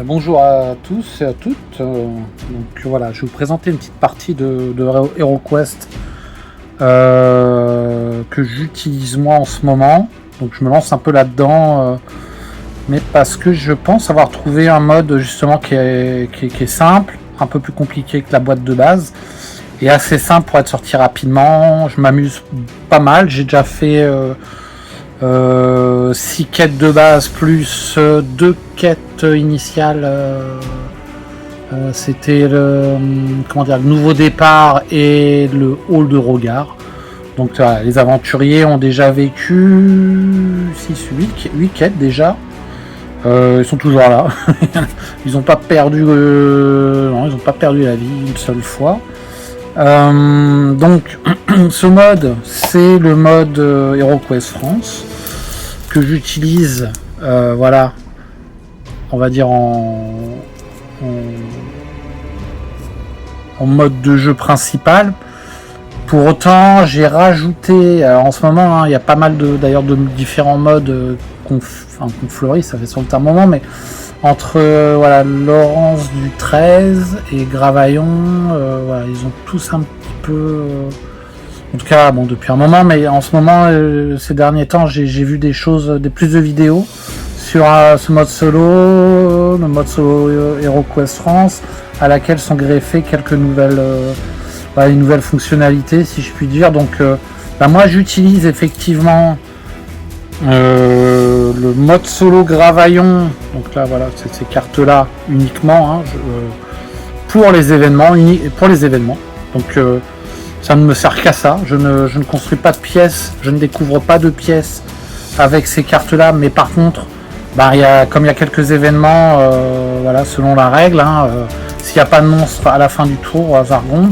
Bonjour à tous et à toutes. Donc voilà, je vais vous présenter une petite partie de HeroQuest que j'utilise moi en ce moment. Donc je me lance un peu là-dedans, mais parce que je pense avoir trouvé un mode justement qui est simple, un peu plus compliqué que la boîte de base, et assez simple pour être sorti rapidement. Je m'amuse pas mal, j'ai déjà fait 6 quêtes de base plus 2 quêtes initiales. C'était le nouveau départ et le hall de Rogar. Donc voilà, les aventuriers ont déjà vécu 8 quêtes déjà. Ils sont toujours là. Ils n'ont pas perdu non, ils n'ont pas perdu la vie une seule fois. Donc ce mode, c'est le mode HeroQuest France que j'utilise, voilà, on va dire en mode de jeu principal. Pour autant, j'ai rajouté, alors en ce moment, il y a pas mal de différents modes qu'on fleurit, ça fait sur le moment, mais entre voilà, Laurence du 13 et Gravaillon, voilà, ils ont tous un petit peu, en tout cas bon, depuis un moment, mais en ce moment, ces derniers temps, j'ai vu des choses, plus de vidéos sur ce mode solo, le mode solo HeroQuest France, à laquelle sont greffées quelques nouvelles une nouvelle fonctionnalité, si je puis dire. Donc moi j'utilise effectivement le mode solo Gravaillon, donc là voilà, c'est ces cartes là uniquement, pour les événements, donc ça ne me sert qu'à ça. Je ne construis pas de pièces, je ne découvre pas de pièces avec ces cartes là, mais par contre comme il y a quelques événements, voilà, selon la règle, s'il n'y a pas de monstre à la fin du tour, à Zargon,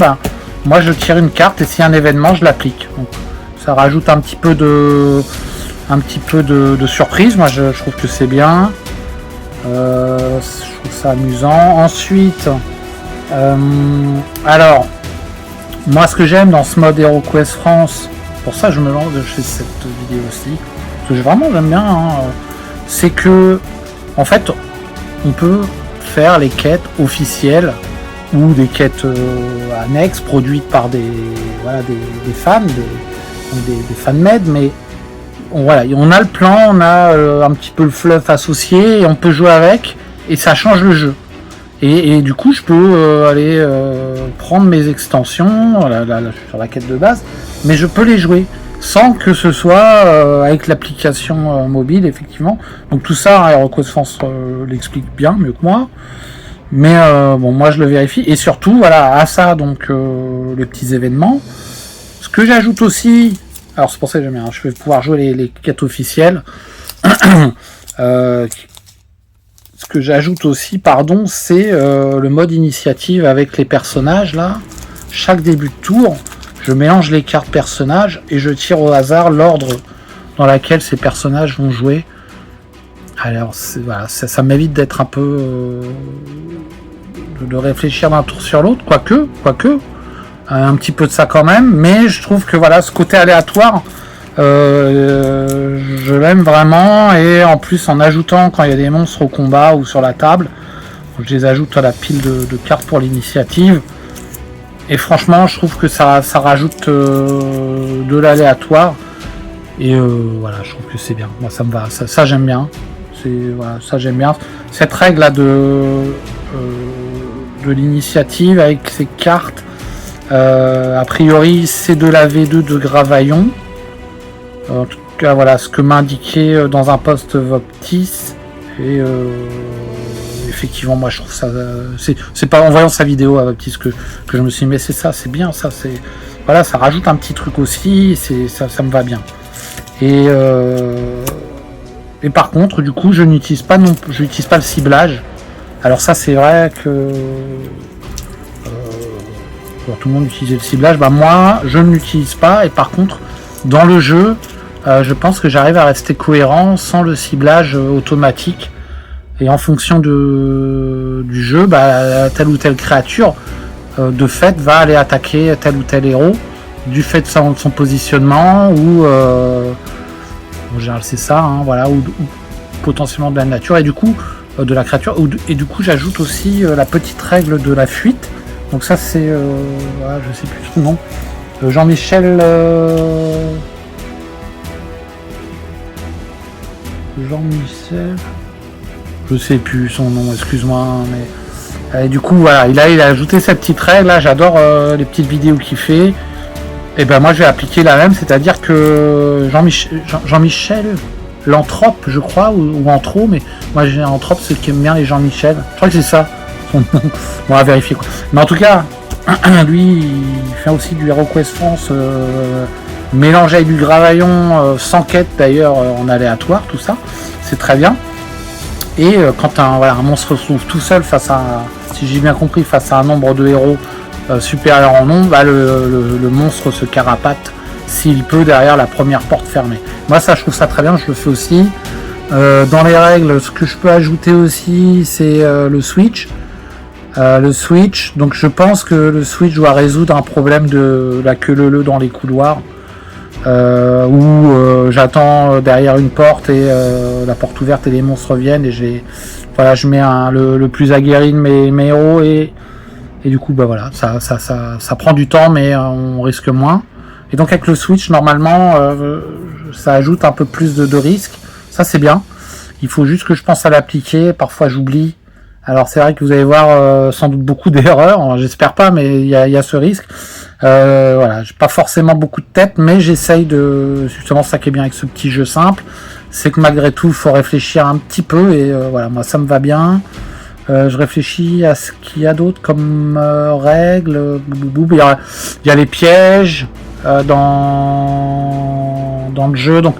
moi je tire une carte et s'il y a un événement, je l'applique. Donc ça rajoute un petit peu de surprise. Moi je trouve que c'est bien. Je trouve ça amusant. Ensuite, alors moi ce que j'aime dans ce mode HeroQuest France, pour ça je me lance, je fais cette vidéo aussi, parce que vraiment j'aime bien, c'est que en fait on peut faire les quêtes officielles ou des quêtes annexes produites par des fans, des fan-made, mais on a le plan, on a un petit peu le fluff associé et on peut jouer avec et ça change le jeu. Et du coup je peux aller prendre mes extensions sur la quête de base, mais je peux les jouer sans que ce soit avec l'application mobile, effectivement. Donc tout ça, HeroQuest France l'explique bien, mieux que moi. Mais moi je le vérifie. Et surtout, voilà, à ça, donc les petits événements. Ce que j'ajoute aussi, alors c'est pour ça que j'aime bien, je vais pouvoir jouer les quêtes officielles. Ce que j'ajoute aussi, c'est le mode initiative avec les personnages, là. Chaque début de tour, je mélange les cartes personnages et je tire au hasard l'ordre dans lequel ces personnages vont jouer. Alors voilà, ça m'évite d'être un peu de réfléchir d'un tour sur l'autre, quoique un petit peu de ça quand même, mais je trouve que voilà, ce côté aléatoire, je l'aime vraiment, et en plus en ajoutant quand il y a des monstres au combat ou sur la table, je les ajoute à la pile de cartes pour l'initiative, et franchement je trouve que ça rajoute de l'aléatoire, et voilà, je trouve que c'est bien. Moi ça me va, ça j'aime bien. Voilà, ça j'aime bien cette règle là de l'initiative avec ces cartes. A priori c'est de la V2 de Gravaillon, en tout cas voilà ce que m'a indiqué dans un post Voptis, et effectivement moi je trouve ça, c'est pas en voyant sa vidéo à Voptis que je me suis dit mais c'est ça, c'est bien ça, c'est voilà, ça rajoute un petit truc aussi, ça me va bien. Et par contre, du coup, je n'utilise pas le ciblage. Alors ça, c'est vrai que tout le monde utilisait le ciblage. Moi, je ne l'utilise pas. Et par contre, dans le jeu, je pense que j'arrive à rester cohérent sans le ciblage automatique. Et en fonction du jeu, telle ou telle créature, de fait, va aller attaquer tel ou tel héros, du fait de son positionnement ou en général c'est ça, voilà, ou potentiellement de la nature, et du coup de la créature. Et du coup, j'ajoute aussi la petite règle de la fuite. Donc ça, c'est... voilà, je sais plus son nom. Jean-Michel... Jean-Michel... Je sais plus son nom, excuse-moi, mais... Et du coup, voilà, il a ajouté cette petite règle. Là, j'adore les petites vidéos qu'il fait. Et ben moi, je vais appliquer la même, c'est-à-dire que Jean-Michel L'Anthrope, je crois, ou Anthro, mais moi, j'ai Anthrope, ceux qui aiment bien les Jean-Michel. Je crois que c'est ça, son nom. On va vérifier, quoi. Mais en tout cas, lui, il fait aussi du HeroQuest France, mélangé avec du Gravaillon, sans quête, d'ailleurs, en aléatoire, tout ça. C'est très bien. Et quand un monstre se trouve tout seul face à, si j'ai bien compris, face à un nombre de héros supérieur en nombre, bah, le monstre se carapate s'il peut derrière la première porte fermée. Moi ça je trouve ça très bien, je le fais aussi. Dans les règles, ce que je peux ajouter aussi, c'est le switch. Donc je pense que le switch doit résoudre un problème de la queue leu dans les couloirs. Où j'attends derrière une porte et la porte ouverte et les monstres viennent et je mets le plus aguerri de mes héros et du coup bah voilà, ça prend du temps mais on risque moins. Et donc avec le switch normalement ça ajoute un peu plus de risque. Ça c'est bien. Il faut juste que je pense à l'appliquer. Parfois j'oublie. Alors c'est vrai que vous allez voir sans doute beaucoup d'erreurs. J'espère pas, mais il y a ce risque. Voilà, j'ai pas forcément beaucoup de tête, mais j'essaye de... Justement, ça qui est bien avec ce petit jeu simple, c'est que malgré tout, il faut réfléchir un petit peu, et voilà, moi ça me va bien. Je réfléchis à ce qu'il y a d'autre comme règles. Il y a les pièges dans le jeu, donc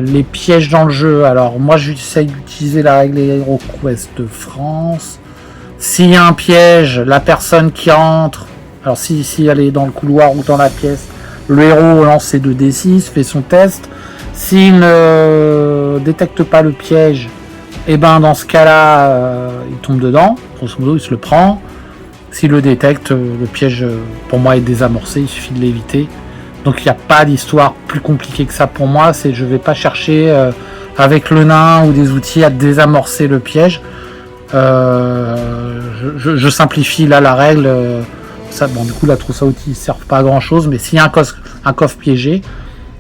les pièges dans le jeu. Alors moi j'essaye d'utiliser la règle HeroQuest de France. S'il y a un piège, la personne qui entre, alors si elle est dans le couloir ou dans la pièce, le héros lance ses 2d6, fait son test. S'il ne détecte pas le piège, et ben dans ce cas-là, il tombe dedans. Grosso modo, il se le prend. S'il le détecte, le piège pour moi est désamorcé, il suffit de l'éviter. Donc il n'y a pas d'histoire plus compliquée que ça pour moi. C'est je vais pas chercher avec le nain ou des outils à désamorcer le piège. Je simplifie là la règle. Ça, bon, du coup, la trousse à outils ne sert pas à grand chose, mais s'il y a un coffre piégé,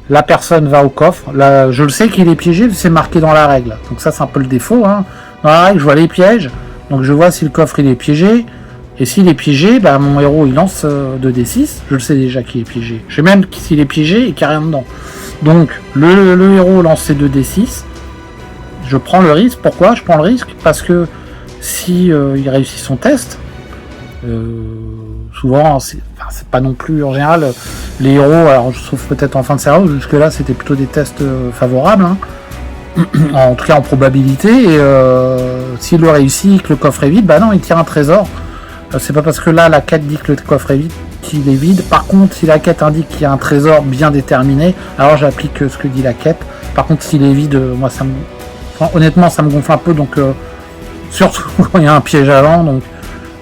la personne va au coffre. Là, je le sais qu'il est piégé, c'est marqué dans la règle. Donc, ça, c'est un peu le défaut. Hein. Dans la règle, je vois les pièges, donc je vois si le coffre il est piégé. Et s'il est piégé, bah, mon héros il lance 2d6. Je le sais déjà qu'il est piégé. Je sais même s'il est piégé et qu'il n'y a rien dedans. Donc, le héros lance ses 2d6. Je prends le risque. Pourquoi je prends le risque? Parce que si il réussit son test, souvent, c'est pas non plus en général les héros, alors je trouve peut-être en fin de série, jusque là c'était plutôt des tests favorables, hein. En tout cas en probabilité, et s'il le réussit, que le coffre est vide, bah non, il tire un trésor. C'est pas parce que là la quête dit que le coffre est vide qu'il est vide. Par contre, si la quête indique qu'il y a un trésor bien déterminé, alors j'applique ce que dit la quête. Par contre, s'il est vide, moi honnêtement ça me gonfle un peu, donc surtout quand il y a un piège avant, donc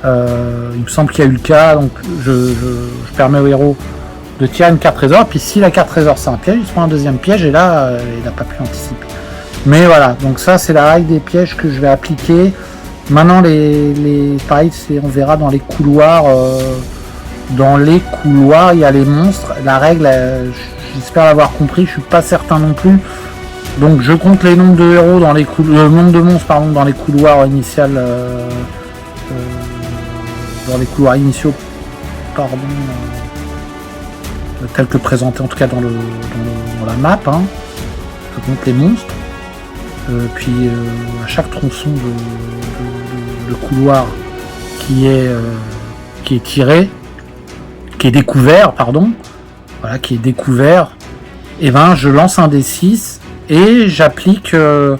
il me semble qu'il y a eu le cas, donc je permets au héros de tirer une carte trésor, puis si la carte trésor c'est un piège, il se prend un deuxième piège, et là il n'a pas pu anticiper. Mais voilà, donc ça c'est la règle des pièges que je vais appliquer. Maintenant pareil, on verra dans les couloirs. Dans les couloirs, il y a les monstres. La règle, j'espère l'avoir compris, je suis pas certain non plus. Donc je compte les nombres de héros dans les le nombre de monstres dans les couloirs initiaux. Dans les couloirs initiaux, tels que présentés en tout cas dans la map, hein. Je compte les monstres. Puis à chaque tronçon de couloir qui est tiré, qui est découvert, et ben je lance un D6 et j'applique le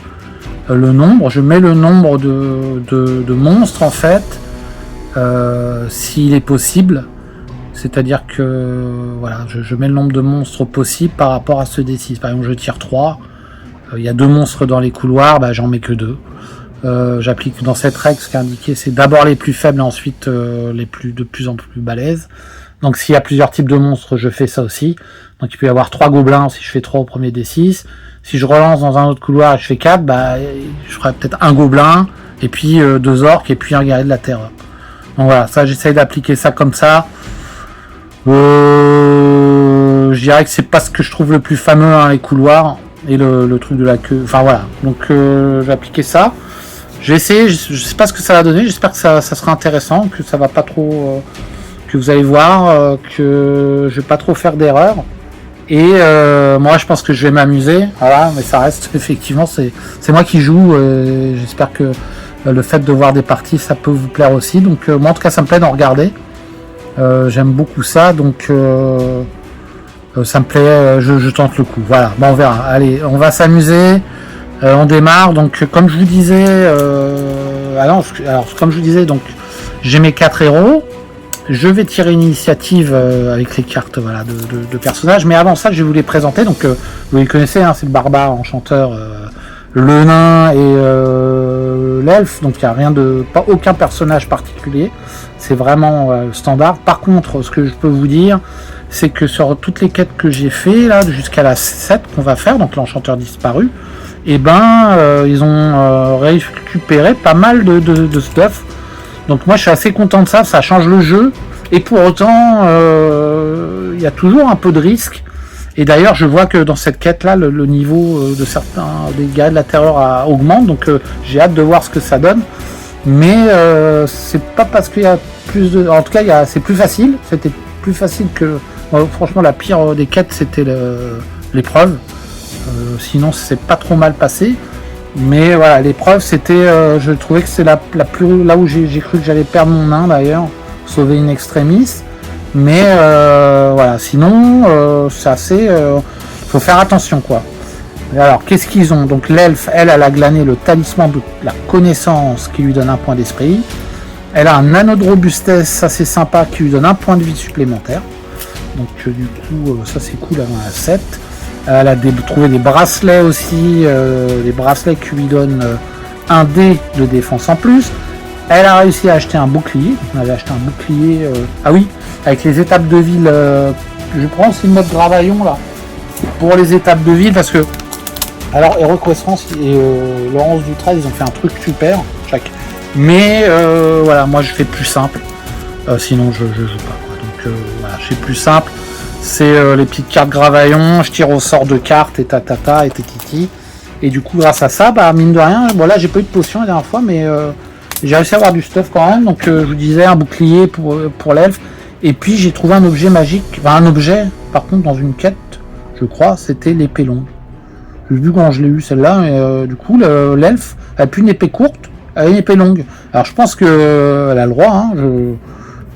nombre, je mets le nombre de monstres en fait, s'il est possible, c'est-à-dire que voilà, je mets le nombre de monstres possible par rapport à ce D6. Par exemple, je tire 3, il y a 2 monstres dans les couloirs, bah, j'en mets que 2. J'applique dans cette règle, ce qui est indiqué, c'est d'abord les plus faibles et ensuite de plus en plus balèzes. Donc s'il y a plusieurs types de monstres, je fais ça aussi. Donc il peut y avoir 3 gobelins si je fais 3 au premier D6. Si je relance dans un autre couloir et je fais 4, bah, je ferai peut-être un gobelin et puis 2 orques, et puis un guerrier de la terreur. Donc voilà, ça j'essaye d'appliquer ça comme ça. Je dirais que c'est pas ce que je trouve le plus fameux, hein, les couloirs et le truc de la queue. Enfin voilà, donc j'ai appliqué ça. J'ai essayé, je sais pas ce que ça va donner, j'espère que ça sera intéressant, que ça va pas trop... que vous allez voir, que je vais pas trop faire d'erreurs. Et moi je pense que je vais m'amuser, voilà, mais ça reste effectivement, c'est moi qui joue, j'espère que le fait de voir des parties ça peut vous plaire aussi. Donc moi en tout cas ça me plaît d'en regarder. J'aime beaucoup ça, donc ça me plaît, je tente le coup. Voilà, bon, on verra. Allez, on va s'amuser. On démarre. Donc, comme je vous disais, alors, comme je vous disais, donc j'ai mes 4 héros. Je vais tirer une initiative avec les cartes, voilà, de personnages. Mais avant ça, je vais vous les présenter. Donc, vous les connaissez, hein, c'est le barbare, enchanteur, le nain et l'elfe. Donc, il n'y a rien pas aucun personnage particulier. C'est vraiment standard. Par contre, ce que je peux vous dire, c'est que sur toutes les quêtes que j'ai fait là, jusqu'à la 7 qu'on va faire, donc l'enchanteur disparu, et ils ont récupéré pas mal de stuff. Donc moi je suis assez content de ça, ça change le jeu. Et pour autant, il y a toujours un peu de risque. Et d'ailleurs, je vois que dans cette quête-là, le niveau de certains des guerriers de la terreur augmente. Donc j'ai hâte de voir ce que ça donne. Mais c'est pas parce qu'il y a plus de... En tout cas, c'est plus facile. C'était plus facile que... franchement, la pire des quêtes, c'était l'épreuve. Sinon, c'est pas trop mal passé. Mais voilà, l'épreuve, c'était... je trouvais que c'est la plus... Là où j'ai cru que j'allais perdre mon nain, d'ailleurs. Sauver in extremis. Mais voilà, sinon, c'est assez... faut faire attention, quoi. Alors, qu'est-ce qu'ils ont? Donc, l'elfe, elle a glané le talisman de la connaissance qui lui donne un point d'esprit. Elle a un anneau de robustesse assez sympa qui lui donne un point de vie supplémentaire. Donc, du coup, ça c'est cool, elle en a 7. Elle a trouvé des bracelets aussi, des bracelets qui lui donnent un dé de défense en plus. Elle a réussi à acheter un bouclier. On avait acheté un bouclier. Ah oui, avec les étapes de ville. Je prends aussi le mode gravaillon là. Pour les étapes de ville, parce que. Alors, HeroQuest France et Laurence du 13, ils ont fait un truc super. Mais voilà, moi je fais plus simple. Sinon, je joue pas, quoi. Donc voilà, je fais plus simple. C'est les petites cartes gravaillon. Je tire au sort de cartes et tatata et titi. Et du coup, grâce à ça, mine de rien, voilà, j'ai pas eu de potion la dernière fois, mais j'ai réussi à avoir du stuff quand même. Donc, je vous disais, un bouclier pour l'elfe. Et puis, j'ai trouvé un objet magique. Enfin, un objet, par contre, dans une quête, je crois, c'était l'épée longue. J'ai vu quand je l'ai eu celle-là, et du coup, l'elfe a plus une épée courte, elle a une épée longue. Alors, je pense qu'elle a le droit, hein.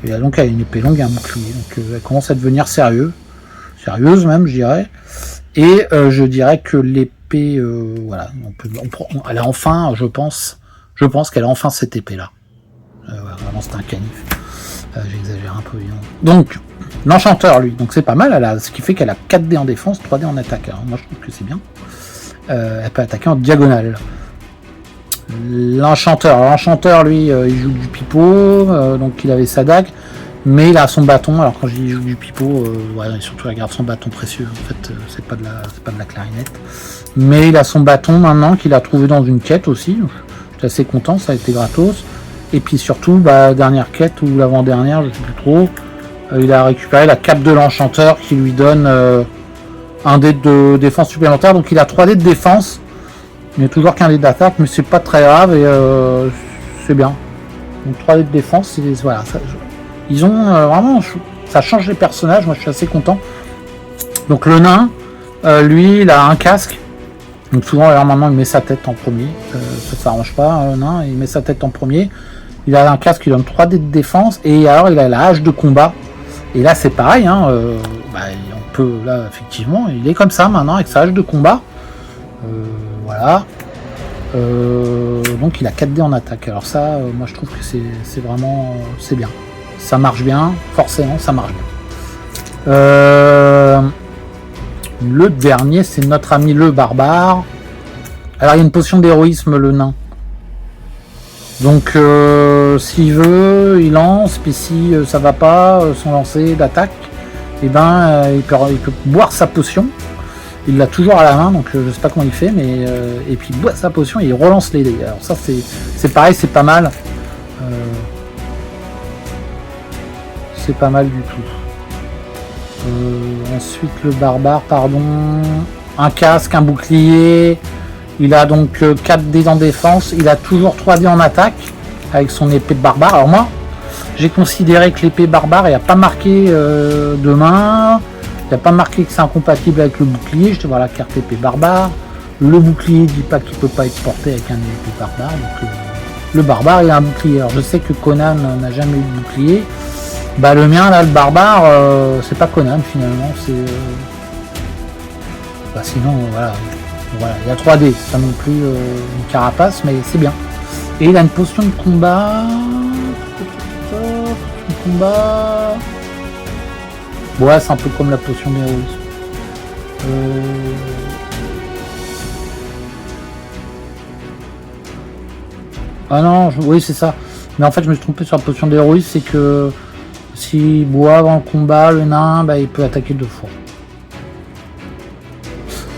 Et donc, elle a une épée longue et un bouclier. Donc, elle commence à devenir sérieuse même, je dirais. Et je dirais que l'épée, voilà, elle a enfin, je pense qu'elle a enfin cette épée-là. Vraiment, c'est un canif. J'exagère un peu, évidemment. Donc, l'enchanteur, lui, donc c'est pas mal. Ce qui fait qu'elle a 4D en défense, 3D en attaque. Alors, moi, je trouve que c'est bien. Elle peut attaquer en diagonale. L'enchanteur, lui, il joue du pipeau, donc il avait sa dague. Mais il a son bâton. Alors quand je dis il joue du pipeau, surtout il garde son bâton précieux. En fait, c'est pas de la clarinette. Mais il a son bâton maintenant qu'il a trouvé dans une quête aussi. Je suis assez content, ça a été gratos. Et puis surtout, dernière quête ou l'avant-dernière, je sais plus trop. Il a récupéré la cape de l'enchanteur qui lui donne un dé de défense supplémentaire. Donc il a 3 dés de défense. Il n'y a toujours qu'un dé d'attaque, mais c'est pas très grave et c'est bien. Donc 3 dés de défense, voilà. Ils ont vraiment, ça change les personnages, moi je suis assez content. Donc le nain, lui, il a un casque. Donc souvent, alors maintenant, il met sa tête en premier. Ça s'arrange pas, le nain, il met sa tête en premier. Il a un casque qui donne 3 dés de défense. Et alors, il a la hache de combat. Et là, c'est pareil, hein, on peut, là, effectivement, il est comme ça maintenant, avec sa hache de combat. Voilà. Donc il a 4D en attaque. Alors ça, moi je trouve que c'est vraiment, c'est bien. Ça marche bien, forcément, ça marche bien. Le dernier, c'est notre ami le barbare. Alors il y a une potion d'héroïsme, le nain. Donc s'il veut, il lance, puis si ça va pas, son lancer d'attaque, il peut boire sa potion. Il l'a toujours à la main, donc je sais pas comment il fait, mais et puis il boit sa potion et il relance les dés. Alors ça c'est pareil, c'est pas mal. C'est pas mal du tout. Ensuite le barbare, pardon, un casque, un bouclier. Il a donc 4 dés en défense. Il a toujours 3 dés en attaque avec son épée de barbare. Alors moi, j'ai considéré que l'épée barbare, il n'y a pas marqué de main. Il n'y a pas marqué que c'est incompatible avec le bouclier. Je te vois la carte épée barbare. Le bouclier dit pas qu'il peut pas être porté avec un épée barbare. Donc le barbare, il a un bouclier. Alors je sais que Conan n'a jamais eu de bouclier. Bah le mien là, le barbare, c'est pas Conan finalement. C'est sinon voilà, il y a 3 dés. C'est pas non plus une carapace, mais c'est bien. Et il a une potion de combat. Ouais, c'est un peu comme la potion d'héroïsme. Ah non, oui c'est ça. Mais en fait je me suis trompé sur la potion d'héroïsme, c'est que s'il boit avant le combat, le nain, il peut attaquer 2 fois.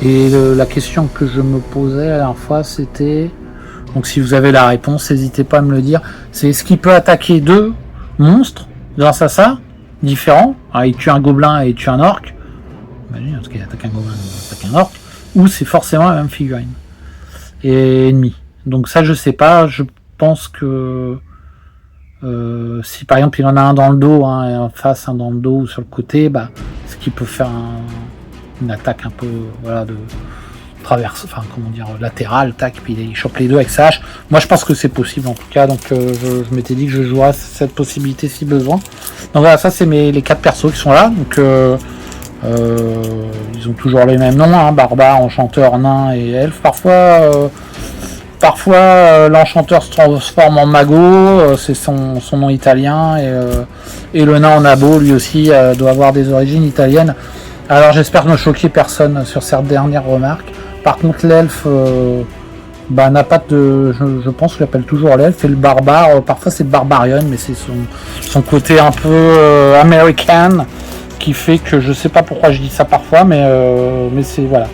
Et la question que je me posais la dernière fois, c'était... Donc si vous avez la réponse, n'hésitez pas à me le dire. C'est est-ce qu'il peut attaquer 2 monstres grâce à ça, différents. Alors, il tue un gobelin et il tue un orc. Imagine, parce qu'il attaque un gobelin, il attaque un orc. Ou c'est forcément la même figurine. Et ennemi. Donc ça, je sais pas. Je pense que si par exemple il en a un dans le dos, et en face, un dans le dos ou sur le côté, est-ce qu'il peut faire une attaque un peu, de traverse, latérale, tac, puis il chope les deux avec sa hache. Moi je pense que c'est possible en tout cas, donc je m'étais dit que je jouerais cette possibilité si besoin. Donc voilà, ça c'est les 4 persos qui sont là, donc ils ont toujours les mêmes noms, barbare, enchanteur, nain et elfe. Parfois l'enchanteur se transforme en mago, c'est son nom italien, et le nain en abo lui aussi doit avoir des origines italiennes. Alors j'espère ne choquer personne sur cette dernière remarque. Par contre l'elfe n'a pas de... Je pense que j'appelle toujours l'elfe, et le barbare, parfois c'est Barbarian, mais c'est son côté un peu American qui fait que je sais pas pourquoi je dis ça parfois, mais c'est voilà.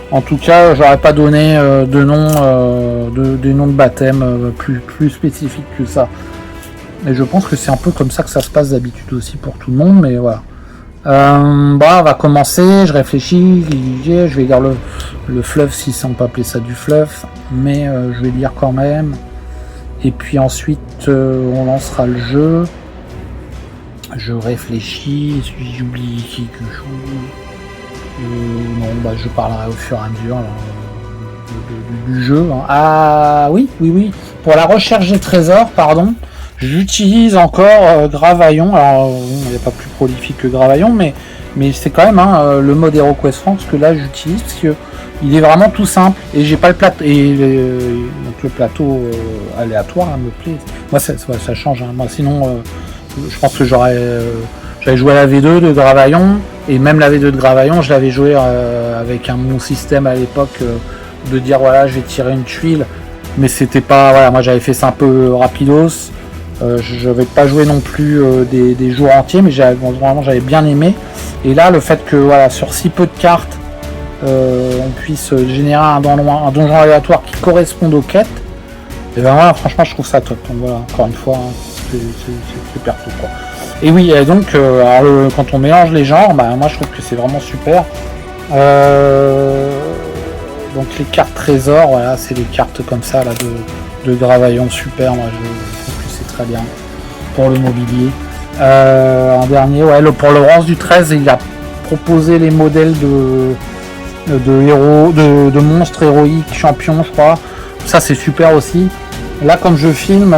En tout cas, j'aurais pas donné de nom des noms de baptême plus spécifiques que ça. Et je pense que c'est un peu comme ça que ça se passe d'habitude aussi pour tout le monde, mais voilà. On va commencer, je réfléchis, je vais lire le fluff si on peut appeler ça du fluff, mais je vais lire quand même. Et puis ensuite on lancera le jeu. Je réfléchis, j'oublie qui que je joue. Non, je parlerai au fur et à mesure du jeu. Ah oui. Pour la recherche des trésors, pardon. J'utilise encore Gravaillon. Alors, il n'est pas plus prolifique que Gravaillon, mais c'est quand même le mode HeroQuest France que là j'utilise parce que il est vraiment tout simple et j'ai pas le plateau donc le plateau aléatoire me plaît. Moi ça change. Moi sinon, je pense que j'avais joué à la V2 de Gravaillon et même la V2 de Gravaillon, je l'avais joué avec mon système à l'époque de dire voilà, je vais tirer une tuile, mais c'était pas moi j'avais fait ça un peu rapidos. Je vais pas jouer non plus des jours entiers, mais j'avais bien aimé. Et là, le fait que sur si peu de cartes, on puisse générer un donjon aléatoire qui corresponde aux quêtes, et franchement, je trouve ça top. Donc voilà, encore une fois, c'est super top, quoi. Et oui, et donc, quand on mélange les genres, moi je trouve que c'est vraiment super. Donc les cartes trésors, c'est des cartes comme ça là de Gravaillon, super. Moi je trouve que c'est très bien pour le mobilier. En dernier, pour le Rance du 13, il a proposé les modèles de héros, de monstres héroïques, champions, je crois. Ça c'est super aussi. Là, comme je filme,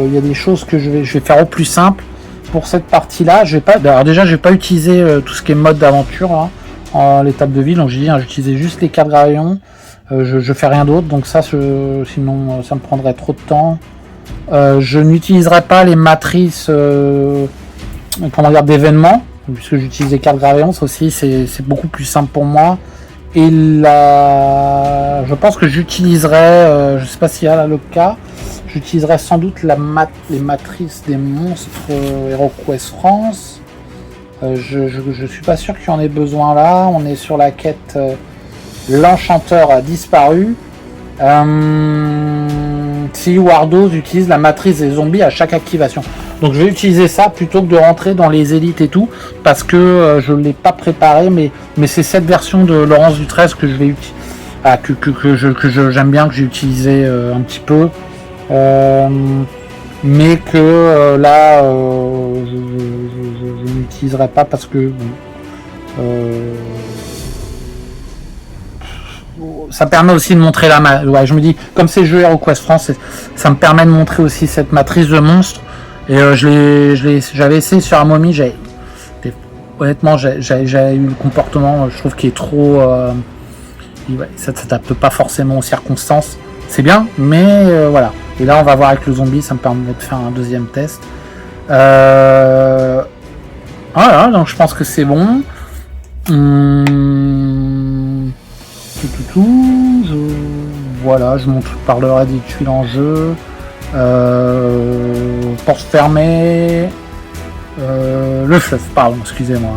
il y a des choses que je vais faire au plus simple pour cette partie-là. Alors déjà, je vais pas utiliser tout ce qui est mode d'aventure en l'étape de ville. Donc j'ai dit, j'utilisais juste les cartes Gravaillon. Je fais rien d'autre, donc ça, sinon ça me prendrait trop de temps. Je n'utiliserai pas les matrices d'événements, puisque j'utilise les cartes Gravaillon. Ça aussi, c'est beaucoup plus simple pour moi. Et là, je pense que j'utiliserai, je sais pas s'il y a là le cas, j'utiliserai sans doute les matrices des monstres HeroQuest France. Je suis pas sûr qu'il y en ait besoin là. On est sur la quête. L'enchanteur a disparu. Si Wardos utilise la matrice des zombies à chaque activation. Donc je vais utiliser ça plutôt que de rentrer dans les élites et tout, parce que je ne l'ai pas préparé, mais c'est cette version de Laurence du 13 que je vais utiliser, j'aime bien, que j'ai utilisé un petit peu, mais que là je n'utiliserai pas parce que ça permet aussi de montrer ouais, je me dis, comme c'est le jeu HeroQuest France, ça me permet de montrer aussi cette matrice de monstres. Et j'avais essayé sur un momie, honnêtement, j'ai eu le comportement, je trouve, qui est trop... ouais, ça ne s'adapte pas forcément aux circonstances. C'est bien, mais voilà. Et là, on va voir avec le zombie, ça me permet de faire un deuxième test. Voilà, donc je pense que c'est bon. Voilà, je parlerai des tuiles en jeu. Porte fermée, le fleuve, pardon, excusez-moi,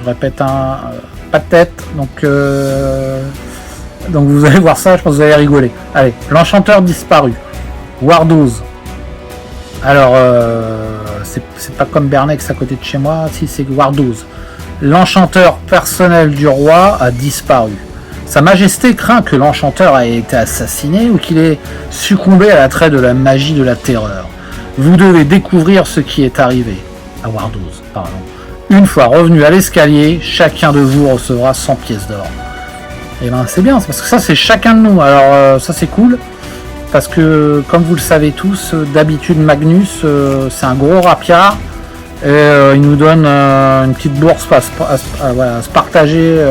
je répète pas de tête, donc vous allez voir ça, je pense que vous allez rigoler. Allez, l'enchanteur disparu, Wardos. Alors c'est pas comme Bernex à côté de chez moi, si, c'est Wardos. L'enchanteur personnel du roi a disparu. Sa Majesté craint que l'enchanteur ait été assassiné ou qu'il ait succombé à l'attrait de la magie de la terreur. Vous devez découvrir ce qui est arrivé à Wardos. Pardon. Une fois revenu à l'escalier, chacun de vous recevra 100 pièces d'or. Et ben c'est bien, parce que ça c'est chacun de nous. Alors ça c'est cool, parce que comme vous le savez tous, d'habitude Magnus c'est un gros rapiard. Et il nous donne une petite bourse à se partager.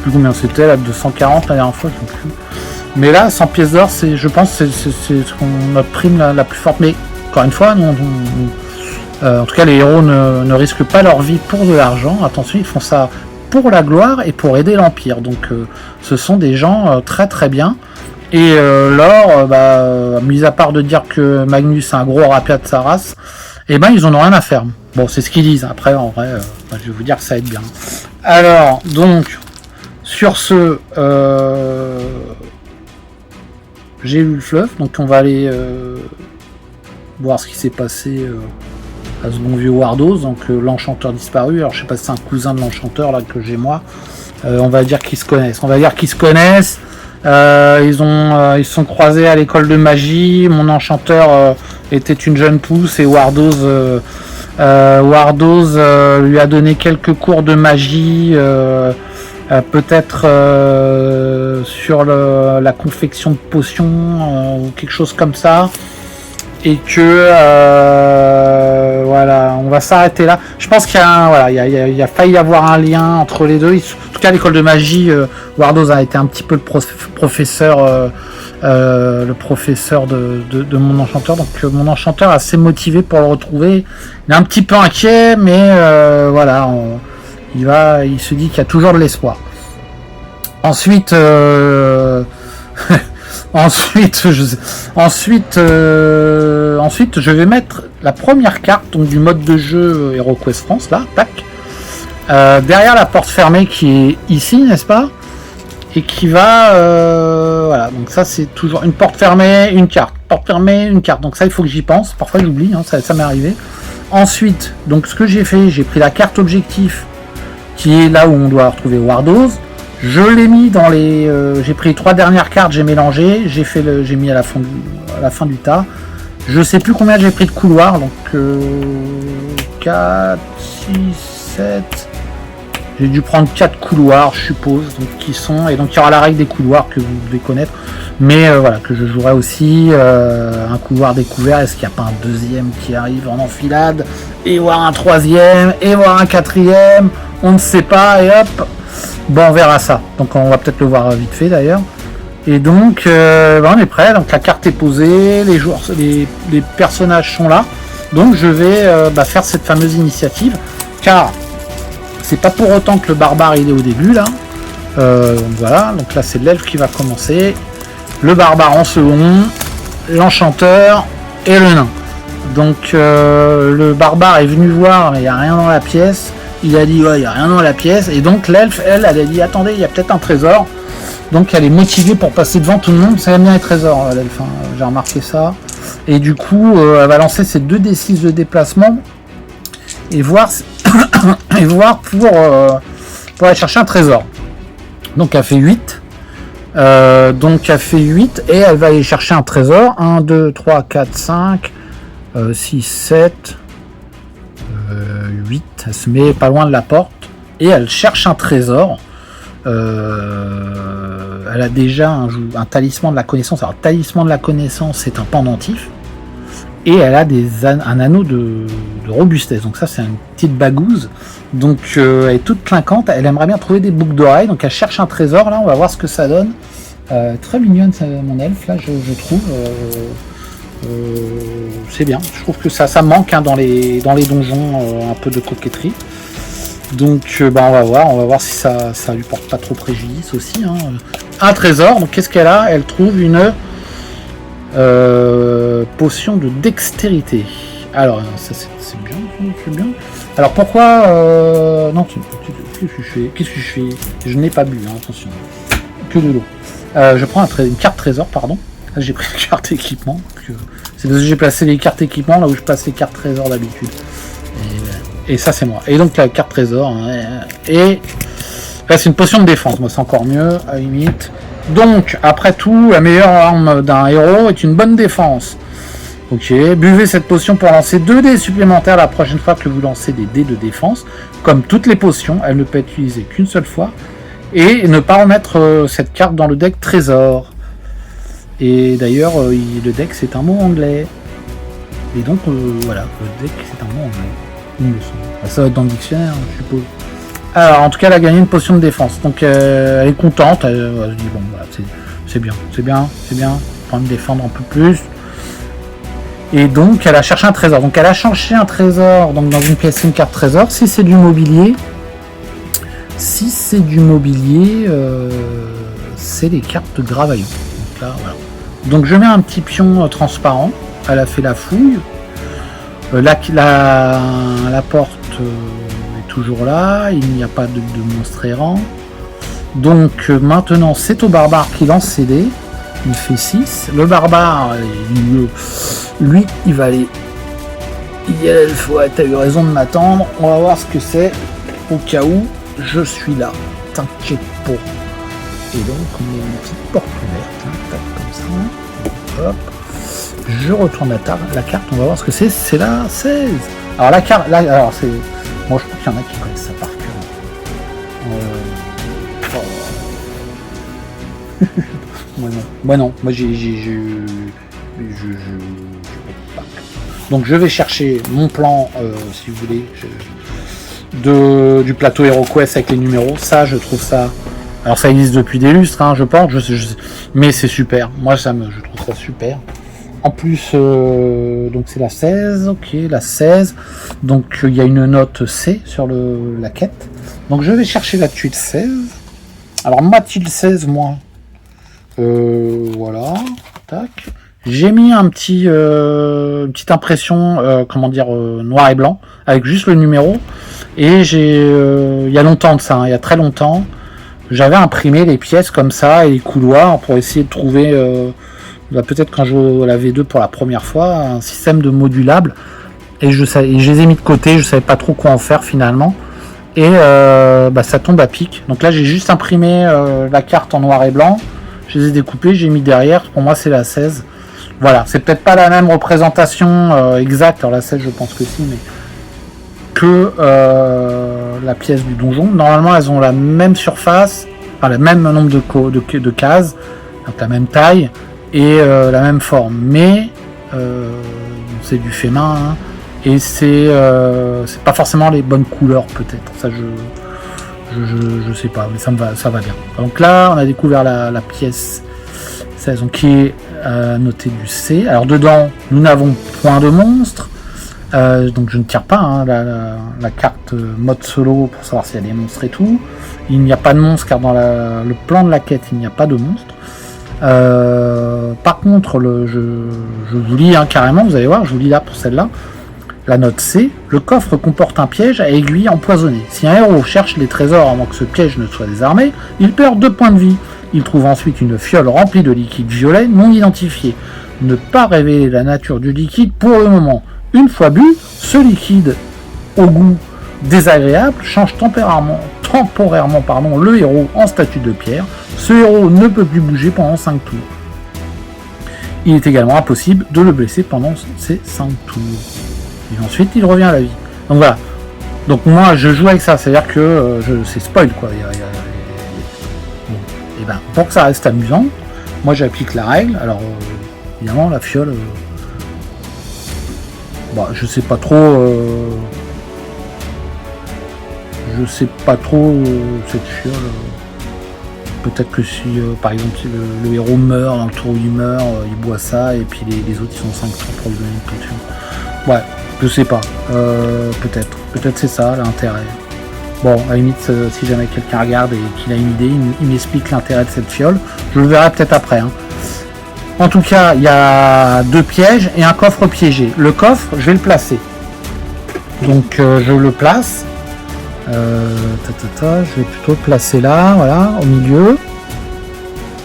Plus combien c'était là, 240 la dernière fois, mais là 100 pièces d'or, je pense c'est notre prime la plus forte. Mais encore une fois, en tout cas les héros ne risquent pas leur vie pour de l'argent. Attention, ils font ça pour la gloire et pour aider l'Empire. Donc ce sont des gens très très bien. Et l'or, mis à part de dire que Magnus est un gros rapia de sa race, et ben ils en ont rien à faire. Bon, c'est ce qu'ils disent. Après, en vrai, je vais vous dire que ça aide bien. Alors donc sur ce, j'ai lu le fleuve, donc on va aller voir ce qui s'est passé à ce bon vieux Wardos, donc l'enchanteur disparu. Alors je sais pas si c'est un cousin de l'enchanteur là que j'ai moi. On va dire qu'ils se connaissent. Ils se sont croisés à l'école de magie. Mon enchanteur était une jeune pousse et Wardos lui a donné quelques cours de magie. Peut-être sur la confection de potions ou quelque chose comme ça, et que voilà, on va s'arrêter là. Je pense qu'il y a failli y avoir un lien entre les deux. En tout cas, l'école de magie, Wardos a été un petit peu le professeur de mon enchanteur. Donc mon enchanteur est assez motivé pour le retrouver. Il est un petit peu inquiet, mais voilà. Il se dit qu'il y a toujours de l'espoir. Ensuite, je vais mettre la première carte donc, du mode de jeu HeroQuest France, là, tac, derrière la porte fermée qui est ici, n'est-ce pas? Et qui va, voilà, donc ça c'est toujours une porte fermée, une carte, porte fermée, une carte. Donc ça il faut que j'y pense. Parfois j'oublie, hein, ça m'est arrivé. Ensuite, donc ce que j'ai fait, j'ai pris la carte objectif qui est là où on doit retrouver Wardos. Je l'ai mis dans les, j'ai pris les 3 dernières cartes, j'ai mélangé, j'ai mis à la fin du tas. Je sais plus combien j'ai pris de couloirs, donc 4, 6, 7. J'ai dû prendre 4 couloirs, je suppose, donc qui sont, et donc il y aura la règle des couloirs que vous devez connaître, mais voilà, que je jouerai aussi un couloir découvert. Est-ce qu'il n'y a pas un deuxième qui arrive en enfilade, et voir un troisième, et voir un quatrième, on ne sait pas, et hop, bon, on verra ça. Donc on va peut-être le voir vite fait d'ailleurs. Et donc on est prêt, donc la carte est posée, les joueurs, les personnages sont là, donc je vais faire cette fameuse initiative, car c'est pas pour autant que le barbare il est au début là. Voilà, donc là c'est l'elfe qui va commencer, le barbare en second, l'enchanteur et le nain. Donc le barbare est venu voir, mais il n'y a rien dans la pièce. il a dit ouais, il n'y a rien dans la pièce, et donc l'elfe, elle a dit attendez, il y a peut-être un trésor. Donc elle est motivée pour passer devant tout le monde, ça aime bien les trésors, l'elfe, hein. J'ai remarqué ça. Et du coup, elle va lancer ses 2d6 de déplacement et voir, et voir pour aller chercher un trésor. Donc elle fait 8. Donc elle fait 8 et elle va aller chercher un trésor. 1, 2, 3, 4, 5, 6, 7, 8. Elle se met pas loin de la porte et elle cherche un trésor. Elle a déjà un talisman de la connaissance. Alors, talisman de la connaissance, c'est un pendentif. Et elle a un anneau de robustesse. Donc ça, c'est une petite bagouze. Donc, elle est toute clinquante. Elle aimerait bien trouver des boucles d'oreilles. Donc, elle cherche un trésor. Là, on va voir ce que ça donne. Très mignonne, mon elfe, là, je trouve. C'est bien. Je trouve que ça manque hein, dans les donjons, un peu de coquetterie. Donc on va voir si ça lui porte pas trop préjudice aussi. Hein. Un trésor, donc qu'est-ce qu'elle a? Elle trouve une potion de dextérité. Alors ça c'est bien. Alors pourquoi non qu'est-ce que je fais? Je n'ai pas bu, hein, attention. Que de l'eau. Je prends une carte trésor, pardon. Là, j'ai pris une carte équipement. C'est parce que j'ai placé les cartes équipement là où je place les cartes trésor d'habitude. Et ça c'est moi. Et donc la carte trésor. Hein, et là c'est une potion de défense. Moi c'est encore mieux à la limite. Donc après tout, la meilleure arme d'un héros est une bonne défense. Ok. Buvez cette potion pour lancer 2 dés supplémentaires la prochaine fois que vous lancez des dés de défense. Comme toutes les potions, elle ne peut être utilisée qu'une seule fois. Et ne pas remettre cette carte dans le deck trésor. Et d'ailleurs, le deck c'est un mot anglais. Et donc voilà, le deck c'est un mot anglais. Ça va être dans le dictionnaire, je suppose. Alors, en tout cas, elle a gagné une potion de défense. Donc, elle est contente. Elle se dit, bon, voilà, c'est bien. On va me défendre un peu plus. Et donc, elle a cherché un trésor. Donc, elle a cherché un trésor donc, dans une pièce, une carte trésor. Si c'est du mobilier, c'est les cartes de gravaillon. Donc, là, voilà. Donc, je mets un petit pion transparent. Elle a fait la fouille. La porte est toujours là, il n'y a pas de monstre errant. Donc maintenant c'est au barbare qui lance ses dés. Il fait 6. Le barbare, lui, il va aller. Il faut, t'as eu raison de m'attendre. On va voir ce que c'est. Au cas où je suis là. T'inquiète pas. Et donc on met une petite porte ouverte, hein, comme ça. Hop. Je retourne la carte, on va voir ce que c'est. C'est la 16. Alors la carte, là, alors c'est. Moi je crois qu'il y en a qui connaissent ça par cœur. Moi non. Moi j'ai. Donc je vais chercher mon plan, si vous voulez, du plateau HeroQuest avec les numéros. Ça, je trouve ça. Alors ça existe depuis des lustres, hein, je pense. Mais c'est super. Moi je trouve ça super. En plus, donc c'est la 16, ok, la 16. Donc il y a une note C sur la quête. Donc je vais chercher là-dessus le 16. Alors m'a-t-il 16 moi voilà, tac. J'ai mis une petite impression, noir et blanc, avec juste le numéro. Et il y a longtemps de ça, hein, il y a très longtemps, j'avais imprimé les pièces comme ça et les couloirs pour essayer de trouver... peut-être quand je joue à la V2 pour la première fois, un système de modulable, et je les ai mis de côté, je savais pas trop quoi en faire finalement, et ça tombe à pic. Donc là j'ai juste imprimé la carte en noir et blanc, je les ai découpées, j'ai mis derrière, pour moi c'est la 16. Voilà, c'est peut-être pas la même représentation exacte, alors la 16 je pense que si, mais que la pièce du donjon. Normalement elles ont la même surface, enfin le même nombre de cases, donc la même taille, et la même forme, mais c'est du fait main, hein, et c'est pas forcément les bonnes couleurs peut-être, ça je sais pas, mais ça va bien. Donc là on a découvert la pièce 16, donc qui est notée du C. Alors dedans nous n'avons point de monstre, donc je ne tire pas hein, la carte mode solo pour savoir s'il y a des monstres et tout. Il n'y a pas de monstre car dans le plan de la quête il n'y a pas de monstre. Par contre, je vous lis hein, carrément, vous allez voir, je vous lis là pour celle-là. La note C, le coffre comporte un piège à aiguille empoisonnée. Si un héros cherche les trésors avant que ce piège ne soit désarmé, il perd 2 points de vie. Il trouve ensuite une fiole remplie de liquide violet non identifié. Ne pas révéler la nature du liquide pour le moment. Une fois bu, ce liquide au goût désagréable change temporairement le héros en statue de pierre. Ce héros ne peut plus bouger pendant 5 tours. Il est également impossible de le blesser pendant ces 5 tours. Et ensuite, il revient à la vie. Donc voilà. Donc moi, je joue avec ça. C'est-à-dire que c'est spoil, quoi. Bon. Et ben, pour que ça reste amusant, moi, j'applique la règle. Alors, évidemment, la fiole... je sais pas trop... cette fiole... Peut-être que si, par exemple, si le héros meurt, dans le tour où il meurt, il boit ça, et puis les autres, ils sont 5 tours pour lui donner une potion. Ouais, je sais pas. Peut-être c'est ça, l'intérêt. Bon, à la limite, si jamais quelqu'un regarde et qu'il a une idée, il m'explique l'intérêt de cette fiole. Je le verrai peut-être après. Hein. En tout cas, il y a 2 pièges et un coffre piégé. Le coffre, je vais le placer. Donc, je le place. Je vais plutôt le placer là, voilà, au milieu.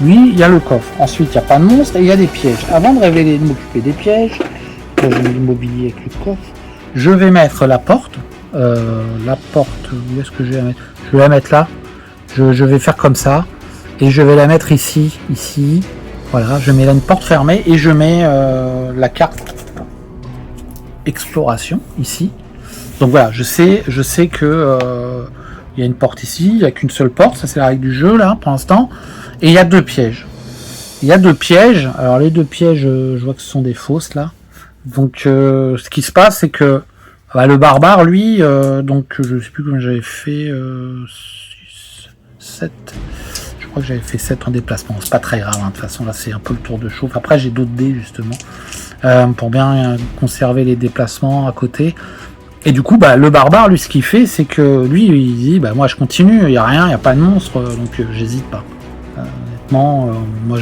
Lui, il y a le coffre. Ensuite, il n'y a pas de monstre et il y a des pièges. Avant de révéler, de m'occuper des pièges, je mets l'immobilier avec le coffre. Je vais mettre la porte. Où est-ce que je vais la mettre? Je vais la mettre là. Je vais faire comme ça. Et je vais la mettre ici. Voilà, je mets là une porte fermée et je mets la carte exploration ici. Donc voilà, je sais que il y a une porte ici, il n'y a qu'une seule porte, ça c'est la règle du jeu là pour l'instant. Et il y a 2 pièges. Alors les 2 pièges, je vois que ce sont des fausses là. Donc ce qui se passe, c'est que le barbare, lui, donc je sais plus comment j'avais fait 7. Je crois que j'avais fait 7 en déplacement. C'est pas très grave, hein. De toute façon là c'est un peu le tour de chauffe. Après j'ai d'autres dés justement pour bien conserver les déplacements à côté. Et du coup, le barbare, lui, ce qu'il fait, c'est que lui, il dit, moi, je continue, il n'y a rien, il n'y a pas de monstre, donc j'hésite pas. Honnêtement, moi,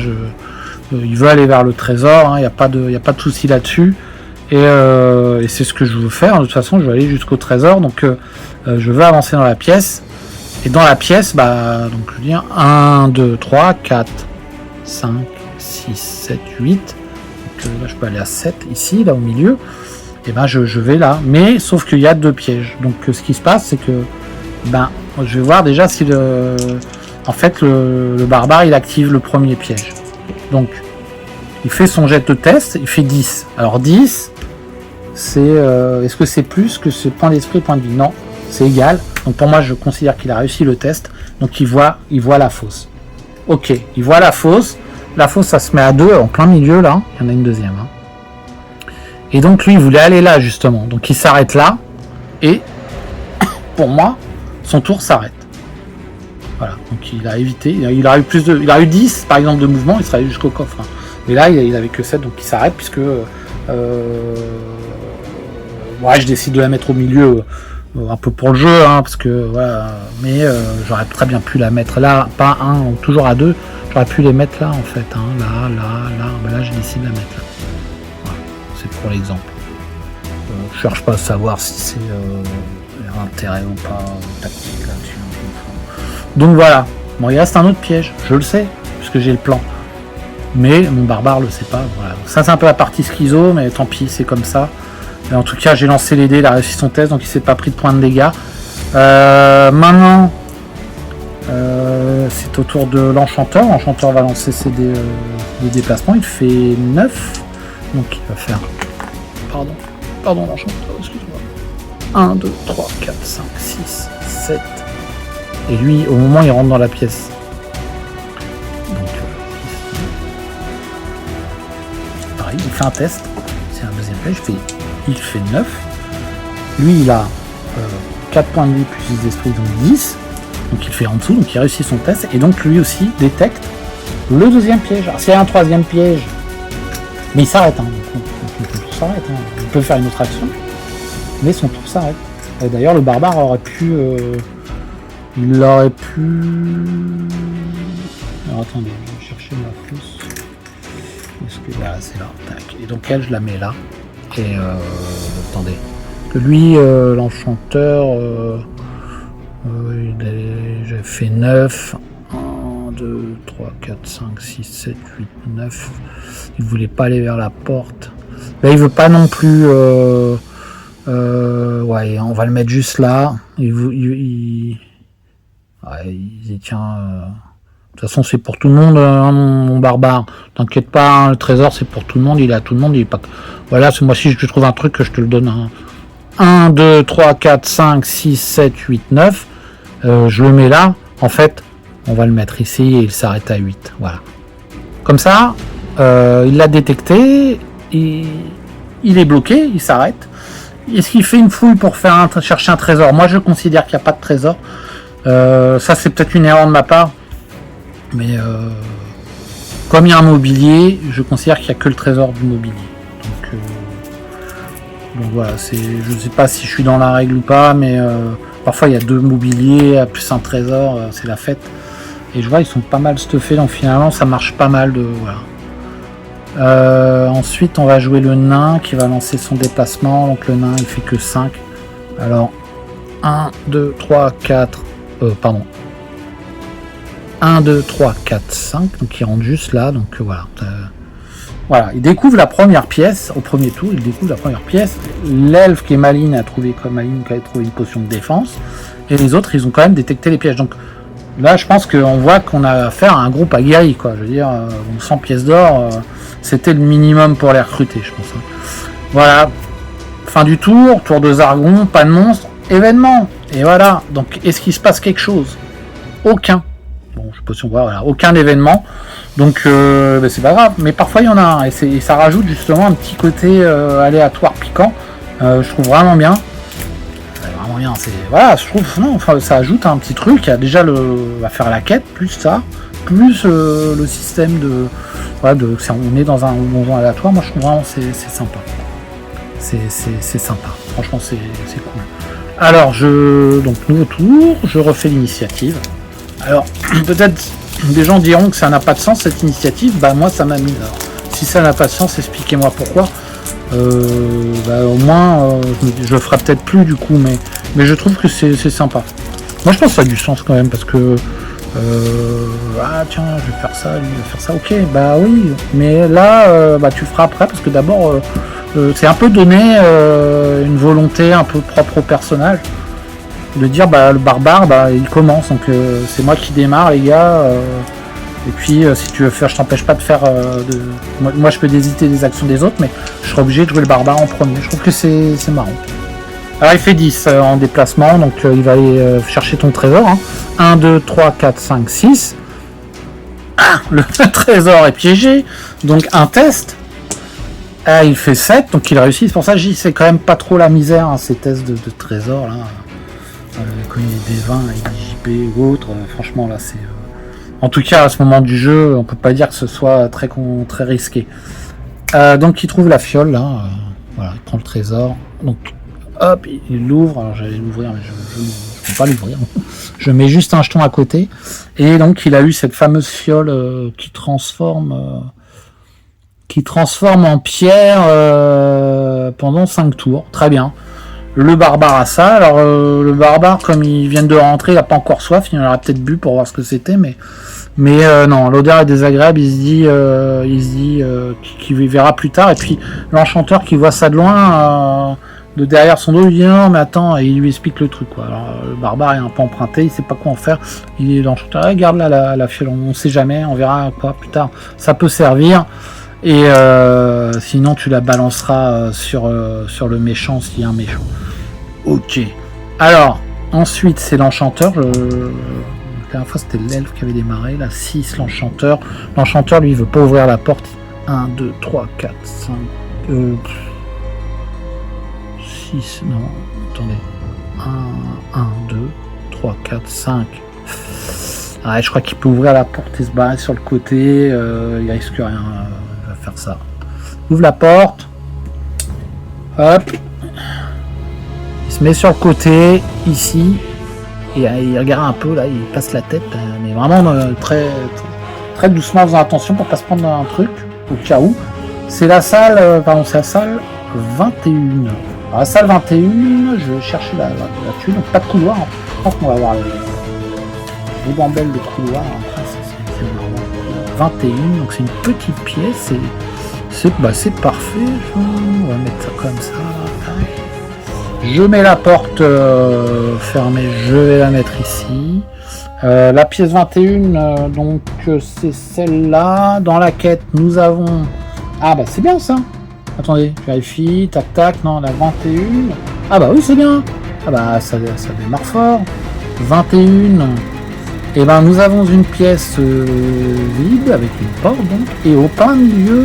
il veut aller vers le trésor, il n'y a pas de souci là-dessus. Et c'est ce que je veux faire. De toute façon, je vais aller jusqu'au trésor, donc je veux avancer dans la pièce. Et dans la pièce, donc je veux dire 1, 2, 3, 4, 5, 6, 7, 8. Donc là, je peux aller à 7 ici, là au milieu. Et je vais là, mais sauf qu'il y a 2 pièges. Donc ce qui se passe, c'est que je vais voir déjà si le barbare il active le premier piège. Donc il fait son jet de test, il fait 10. Alors 10, c'est est-ce que c'est plus que ce point d'esprit, point de vie? Non, c'est égal. Donc pour moi, je considère qu'il a réussi le test. Donc il voit la fausse. Ok, il voit la fausse. La fausse, ça se met à 2 en plein milieu là. Il y en a une deuxième. Hein. Et donc lui, il voulait aller là, justement. Donc il s'arrête là. Et pour moi, son tour s'arrête. Voilà. Donc il a évité. Il a eu 10, par exemple, de mouvement. Il serait allé jusqu'au coffre. Hein. Mais là, il avait que 7. Donc il s'arrête puisque... je décide de la mettre au milieu. Un peu pour le jeu. Hein, parce que... Voilà. Mais j'aurais très bien pu la mettre là. Pas toujours à 2. J'aurais pu les mettre là, en fait. Hein, là. Là, je décide de la mettre là. Pour l'exemple. Je cherche pas à savoir si c'est intérêt ou pas tactique là-dessus. Donc voilà. Bon, il reste un autre piège, je le sais, puisque j'ai le plan. Mais mon barbare le sait pas. Voilà. Ça c'est un peu la partie schizo, mais tant pis, c'est comme ça. Et en tout cas, j'ai lancé les dés, il a réussi son test, donc il s'est pas pris de points de dégâts. Maintenant, c'est au tour de l'enchanteur. L'enchanteur va lancer ses dés de déplacement. Il fait 9. Donc il va faire... Pardon l'enchanteur, excuse-moi. 1, 2, 3, 4, 5, 6, 7. Et lui, au moment où il rentre dans la pièce. Donc, pareil, il fait un test. C'est un deuxième piège. Il fait 9. Lui, il a 4 points de vie plus 10 d'esprit, donc 10. Donc il fait en dessous, donc il réussit son test. Et donc lui aussi détecte le deuxième piège. Alors s'il y a un troisième piège, mais il s'arrête, hein. Son tour s'arrête, hein. Il peut faire une autre action, mais son tour s'arrête. Et d'ailleurs, le barbare aurait pu... il aurait pu... Alors attendez, je vais chercher ma fausse. Est-ce que là, c'est là, tac. Et donc elle, je la mets là. Et attendez. Lui, l'enchanteur, j'avais fait 9. 1, 2, 3, 4, 5, 6, 7, 8, 9. Il voulait pas aller vers la porte. Là, il veut pas non plus... ouais, on va le mettre juste là. Ouais, il dit tiens... De toute façon, c'est pour tout le monde, hein, mon barbare. T'inquiète pas, hein, le trésor, c'est pour tout le monde. Il est à tout le monde. Il est pas... Voilà, ce mois-ci, je te trouve un truc que je te le donne. Hein. 1, 2, 3, 4, 5, 6, 7, 8, 9. Je le mets là. En fait, on va le mettre ici et il s'arrête à 8. Voilà. Comme ça, il l'a détecté. Il est bloqué. Il s'arrête. Est-ce qu'il fait une fouille pour chercher un trésor? Moi, je considère qu'il n'y a pas de trésor. Ça, c'est peut-être une erreur de ma part. Mais comme il y a un mobilier, je considère qu'il n'y a que le trésor du mobilier. Donc voilà, je ne sais pas si je suis dans la règle ou pas, mais parfois il y a 2 mobiliers, plus un trésor, c'est la fête. Et je vois, ils sont pas mal stuffés, donc finalement ça marche pas mal. Voilà. Ensuite, on va jouer le nain qui va lancer son déplacement. Donc le nain, il fait que 5. Alors, 1, 2, 3, 4... pardon. 1, 2, 3, 4, 5, donc il rentre juste là, donc voilà. Voilà, il découvre la première pièce, au premier tour, il découvre la première pièce. L'elfe qui est Maline a trouvé une potion de défense, et les autres, ils ont quand même détecté les pièges. Donc là, je pense qu'on voit qu'on a affaire à un groupe aguerri, quoi. Je veux dire, 100 pièces d'or, c'était le minimum pour les recruter, je pense. Voilà, fin du tour, tour de Zargon, pas de monstre, événement. Et voilà, donc est-ce qu'il se passe quelque chose? Aucun. Bon, je sais pas si on voit, voilà, aucun événement, donc c'est pas grave, mais parfois il y en a un, et ça rajoute justement un petit côté aléatoire piquant, je trouve vraiment bien, voilà, je trouve, non, enfin, ça ajoute un petit truc, il y a déjà à faire la quête, plus ça, plus le système de, voilà, on est dans un donjon aléatoire, moi je trouve vraiment c'est sympa, c'est sympa, franchement c'est cool. Alors, donc nouveau tour, je refais l'initiative. Alors, peut-être des gens diront que ça n'a pas de sens cette initiative, bah moi ça m'a mis. Alors, si ça n'a pas de sens, expliquez-moi pourquoi. Au moins, je le ferai peut-être plus du coup, mais je trouve que c'est sympa. Moi je pense que ça a du sens quand même, parce que tiens, je vais faire ça, lui va faire ça, ok, bah oui, mais là, tu le feras après, parce que d'abord, c'est un peu donner une volonté un peu propre au personnage. De dire le barbare il commence, donc c'est moi qui démarre les gars, et puis si tu veux faire, je t'empêche pas de faire moi je peux hésiter des actions des autres, mais je serai obligé de jouer le barbare en premier. Je trouve que c'est marrant. Alors il fait 10 en déplacement, donc il va aller chercher ton trésor, hein. 1, 2, 3, 4, 5, 6. Le trésor est piégé, donc un test. Il fait 7, donc il réussit. C'est pour ça que je dis c'est quand même pas trop la misère, hein, ces tests de trésor là. Comme il y a des 20 et des JP ou autres, franchement là c'est... En tout cas à ce moment du jeu, on peut pas dire que ce soit très risqué. Donc il trouve la fiole là, voilà, il prend le trésor, donc hop, il l'ouvre, alors j'allais l'ouvrir mais je ne peux pas l'ouvrir, je mets juste un jeton à côté, et donc il a eu cette fameuse fiole qui transforme en pierre pendant 5 tours, très bien. Le barbare a ça. Alors le barbare, comme il vient de rentrer, il n'a pas encore soif, il en aura peut-être bu pour voir ce que c'était, mais non, l'odeur est désagréable, il se dit qu'il verra plus tard, et puis l'enchanteur qui voit ça de loin, de derrière son dos, il dit non mais attends, et il lui explique le truc, quoi. Alors le barbare est un peu emprunté, il sait pas quoi en faire, l'enchanteur, regarde là la fiole, on sait jamais, on verra quoi plus tard, ça peut servir. Et sinon tu la balanceras sur le méchant s'il y a un méchant. Ok. Alors, ensuite c'est l'enchanteur. La dernière fois c'était l'elfe qui avait démarré. Là, 6 l'enchanteur. L'enchanteur lui il veut pas ouvrir la porte. 1, 2, 3, 4, 5. 6. Non, attendez. 1, 2, 3, 4, 5. Ah, je crois qu'il peut ouvrir la porte et se barrer sur le côté. Il risque rien. Faire ça. Ouvre la porte. Hop. Il se met sur le côté, ici. Et il regarde un peu, là, il passe la tête. Mais vraiment très, très doucement, en faisant attention pour pas se prendre un truc, au cas où. C'est la salle, c'est la salle 21. Alors, la salle 21, je vais chercher là-dessus, donc pas de couloir. Je pense qu'on va avoir les bambelles de couloir. Après, c'est 21, donc c'est une petite pièce. C'est parfait. On va mettre ça comme ça. Je mets la porte fermée, je vais la mettre ici. La pièce 21, donc c'est celle-là. Dans la quête, nous avons... Ah bah c'est bien ça. Attendez, je vérifie. Tac tac, non, la 21. Ah bah oui, c'est bien. Ah bah ça démarre fort. 21. Et ben nous avons une pièce vide avec une porte donc. Et au plein milieu,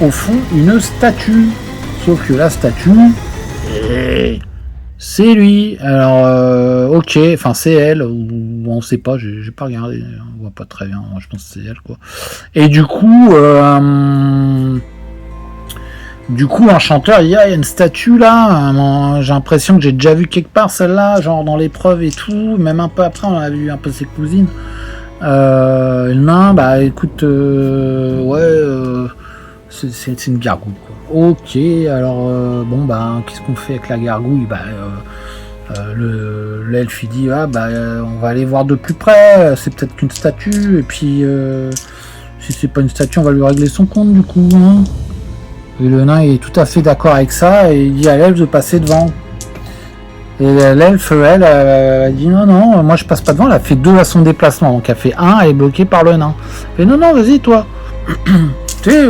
au fond, une statue. Sauf que la statue... c'est lui. Alors, ok, enfin c'est elle, ou on sait pas, j'ai pas regardé, on voit pas très bien, moi je pense que c'est elle quoi. Et du coup, un chanteur, il y a une statue là, j'ai l'impression que j'ai déjà vu quelque part celle-là, genre dans l'épreuve et tout, même un peu après on a vu un peu ses cousines. Le nain, bah écoute, c'est une gargouille quoi. Ok, alors bon bah qu'est-ce qu'on fait avec la gargouille? Bah l'elfe il dit on va aller voir de plus près, c'est peut-être qu'une statue, et puis si c'est pas une statue on va lui régler son compte du coup hein. Et le nain est tout à fait d'accord avec ça et il dit à l'elfe de passer devant. Et l'elfe elle dit non, moi je passe pas devant, elle a fait 2 à son déplacement, donc elle fait 1, elle est bloquée par le nain. Elle fait non vas-y toi. Tu sais,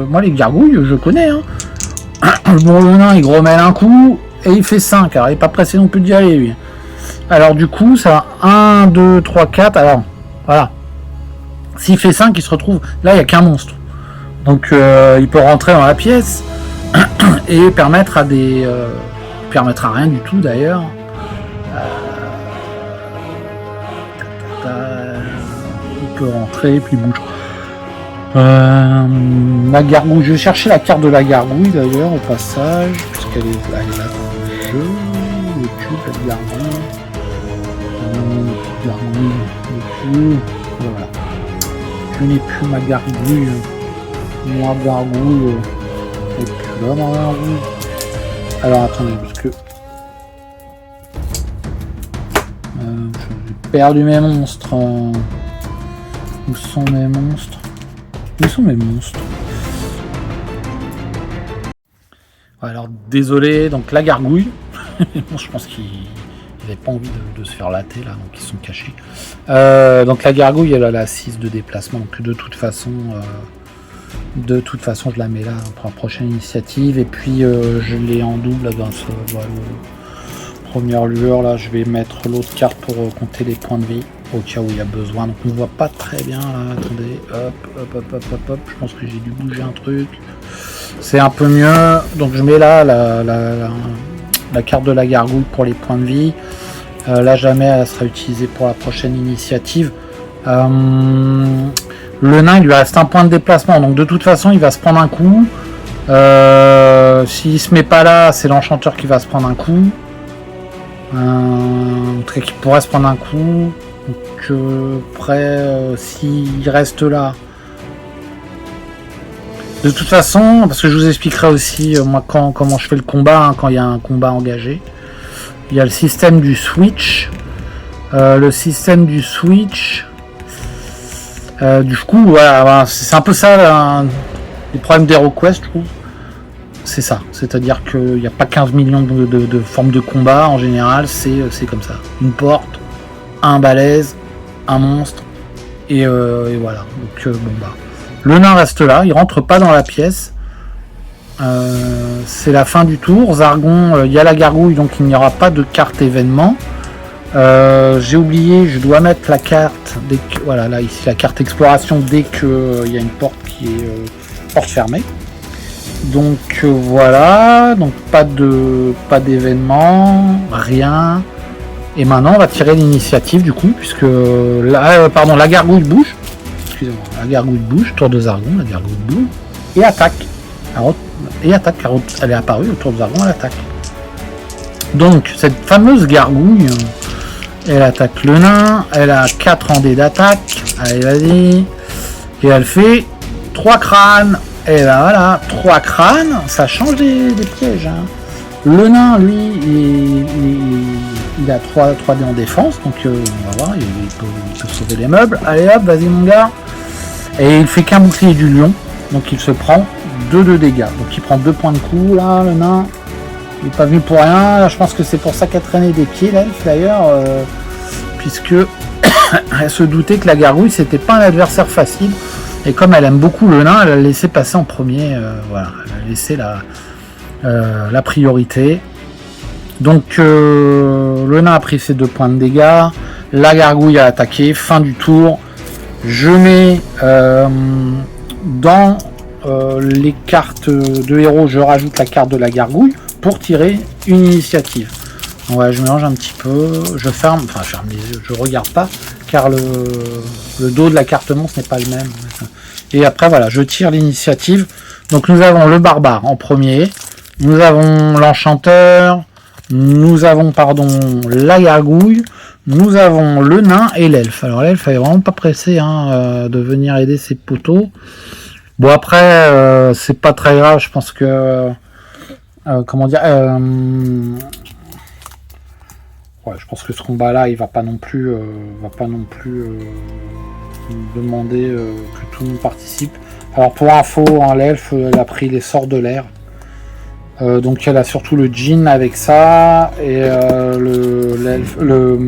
moi les gargouilles, je connais. Hein. Bon, le nain, il grommelle un coup et il fait 5. Alors, il n'est pas pressé non plus d'y aller, lui. Alors, du coup, ça va 1, 2, 3, 4. Alors, voilà. S'il fait 5, il se retrouve... Là, il n'y a qu'un monstre. Donc, il peut rentrer dans la pièce et permettre à des... permettre à rien du tout, d'ailleurs. Il peut rentrer, puis il bouge. La gargouille, je vais chercher la carte de la gargouille d'ailleurs au passage, puisqu'elle est là dans le jeu. Le cube, la gargouille. Le cube. Voilà. Je n'ai plus ma gargouille. Ma gargouille. Et puis là, ma gargouille. Alors attendez, parce que. J'ai perdu mes monstres. Où sont mes monstres? Où sont mes monstres? Alors désolé, donc la gargouille. Je pense qu'il n'avait pas envie de se faire latter là, donc ils sont cachés. Donc la gargouille, elle a la 6 de déplacement, donc de toute façon je la mets là pour la prochaine initiative. Et puis je l'ai en double dans ce première lueur là. Je vais mettre l'autre carte pour compter les points de vie au cas où il y a besoin. Donc on ne voit pas très bien là. Attendez, hop. Je pense que j'ai dû bouger un truc. C'est un peu mieux. Donc je mets là la carte de la gargouille pour les points de vie. Là jamais elle sera utilisée pour la prochaine initiative. Le nain il lui reste un point de déplacement. Donc de toute façon il va se prendre un coup. S'il se met pas là, c'est l'enchanteur qui va se prendre un coup. En tout cas qui pourrait se prendre un coup. Donc après s'il reste là, de toute façon, parce que je vous expliquerai aussi moi comment je fais le combat hein, quand il y a un combat engagé. Il y a le système du switch. Le système du switch, du coup voilà, c'est un peu ça là, les problèmes d'HeroQuest, je trouve. C'est ça, c'est-à-dire qu'il n'y a pas 15 millions de formes de combat en général, c'est comme ça. Une porte, un balèze, un monstre, et voilà. Donc bon bah. Le nain reste là, il rentre pas dans la pièce. C'est la fin du tour. Zargon, il y a la gargouille, donc il n'y aura pas de carte événement. J'ai oublié, je dois mettre la carte dès que, voilà, là ici la carte exploration dès que il y a une porte qui est porte fermée. Donc voilà, donc pas d'événement, rien. Et maintenant on va tirer l'initiative du coup, puisque la gargouille bouge. Excusez-moi, la gargouille bouge, tour de Zargon, la gargouille bouge et attaque. Alors, elle est apparue autour de Zargon, elle attaque. Donc cette fameuse gargouille, elle attaque le nain, elle a 4 en dés d'attaque. Allez vas-y. Et elle fait 3 crânes. Et là voilà, 3 crânes, ça change des pièges. Hein. Le nain, lui, il a 3D en défense, donc on va voir, il peut sauver les meubles. Allez hop, vas-y mon gars. Et il fait qu'un bouclier du lion, donc il se prend 2 de dégâts. Donc il prend 2 points de coup, là, le nain. Il n'est pas venu pour rien. Là, je pense que c'est pour ça qu'elle traînait des pieds, l'elfe, d'ailleurs, puisque elle se doutait que la gargouille, c'était pas un adversaire facile. Et comme elle aime beaucoup le nain, elle l'a laissé passer en premier. Voilà, elle a laissé la priorité. Donc le nain a pris ses 2 points de dégâts. La gargouille a attaqué. Fin du tour. Je mets dans les cartes de héros, je rajoute la carte de la gargouille pour tirer une initiative. Donc, voilà, je mélange un petit peu. Je ferme les yeux. Je regarde pas car le dos de la carte monstre n'est pas le même. Et après voilà, je tire l'initiative. Donc nous avons le barbare en premier. Nous avons l'enchanteur. Nous avons la gargouille. Nous avons le nain et l'elfe. Alors l'elfe est vraiment pas pressé de venir aider ses poteaux. Bon après c'est pas très grave. Je pense que je pense que ce combat là il va pas non plus demander que tout le monde participe. Alors pour info, l'elfe elle a pris les sorts de l'air. Donc elle a surtout le djinn avec ça et le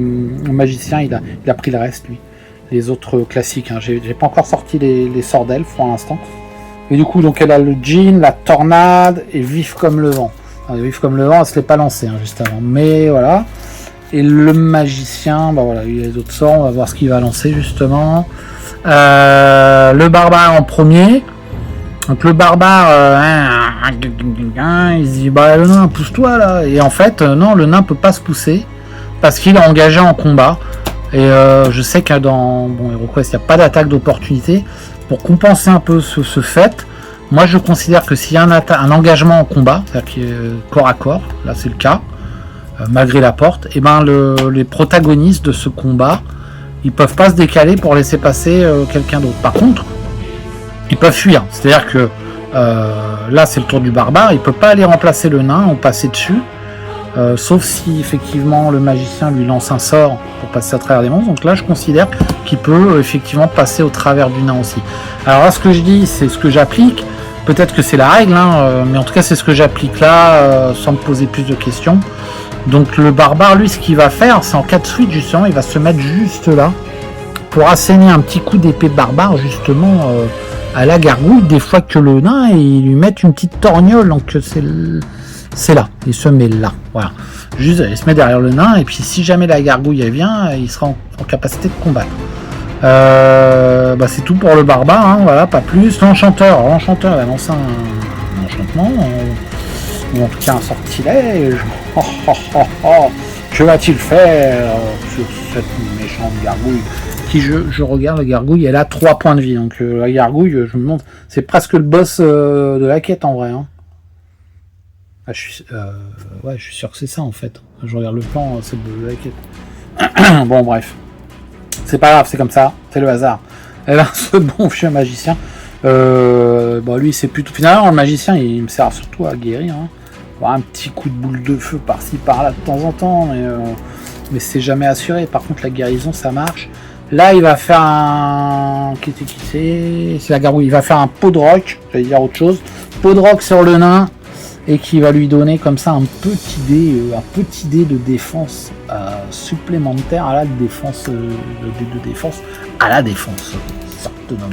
magicien il a pris le reste lui. Les autres classiques, j'ai pas encore sorti les sorts d'elfe pour l'instant. Et du coup donc elle a le djinn, la tornade et vif comme le vent. Alors, vif comme le vent, elle se l'est pas lancé juste avant, mais voilà. Et le magicien, voilà, il y a les autres sorts, on va voir ce qu'il va lancer justement. Le barbare en premier. Donc le barbare, il se dit le nain pousse-toi là. Et en fait non, le nain peut pas se pousser parce qu'il est engagé en combat. Et je sais que dans HeroQuest il n'y a pas d'attaque d'opportunité. Pour compenser un peu ce fait, moi je considère que s'il y a un engagement en combat, c'est-à-dire qu'il est corps à corps, là c'est le cas, malgré la porte, et les protagonistes de ce combat, ils peuvent pas se décaler pour laisser passer quelqu'un d'autre. Par contre, ils peuvent fuir, c'est-à-dire que là c'est le tour du barbare, il peut pas aller remplacer le nain ou passer dessus, sauf si effectivement le magicien lui lance un sort pour passer à travers des monstres. Donc là je considère qu'il peut effectivement passer au travers du nain aussi. Alors là ce que je dis c'est ce que j'applique, peut-être que c'est la règle, mais en tout cas c'est ce que j'applique là sans me poser plus de questions. Donc le barbare lui ce qu'il va faire c'est en cas de fuite justement il va se mettre juste là pour asséner un petit coup d'épée barbare justement à la gargouille, des fois que le nain il lui met une petite torgnole, donc c'est là, il se met là, voilà, juste il se met derrière le nain et puis si jamais la gargouille elle vient, il sera en capacité de combattre. C'est tout pour le barbare, voilà, pas plus. L'enchanteur il a lancé un enchantement ou en tout cas un sortilège. Que va-t-il faire sur cette méchante gargouille qui je regarde, la gargouille elle a 3 points de vie, donc la gargouille je me demande, c'est presque le boss de la quête en vrai. Je suis sûr que c'est ça en fait, je regarde le plan, c'est le boss de la quête. Bon bref, c'est pas grave, c'est comme ça, c'est le hasard. Et là ce bon vieux magicien, lui c'est plutôt, finalement le magicien il me sert surtout à guérir, avoir un petit coup de boule de feu par-ci par-là de temps en temps, mais c'est jamais assuré. Par contre la guérison ça marche. Là, il va faire un... C'est la gargouille. Il va faire un pot de roc. J'allais dire autre chose. Pot de roc sur le nain. Et qui va lui donner comme ça un petit dé de défense supplémentaire à la défense. De défense à la défense. Certainement.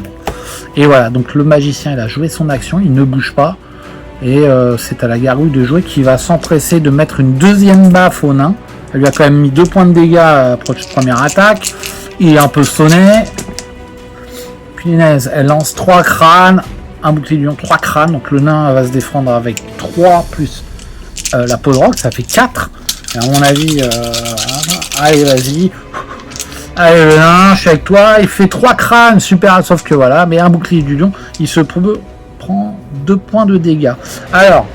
Et voilà. Donc le magicien, il a joué son action. Il ne bouge pas. Et c'est à la gargouille de jouer qui va s'empresser de mettre une deuxième baffe au nain. Elle lui a quand même mis 2 points de dégâts à la première attaque. Il est un peu sonné. Punaise, elle lance 3 crânes. Un bouclier de lion, 3 crânes. Donc le nain va se défendre avec 3 plus la peau de roc. Ça fait 4. Et à mon avis, allez, vas-y. Allez, le nain, je suis avec toi. Il fait 3 crânes. Super, sauf que voilà. Mais un bouclier du lion, il se prend 2 points de dégâts. Alors,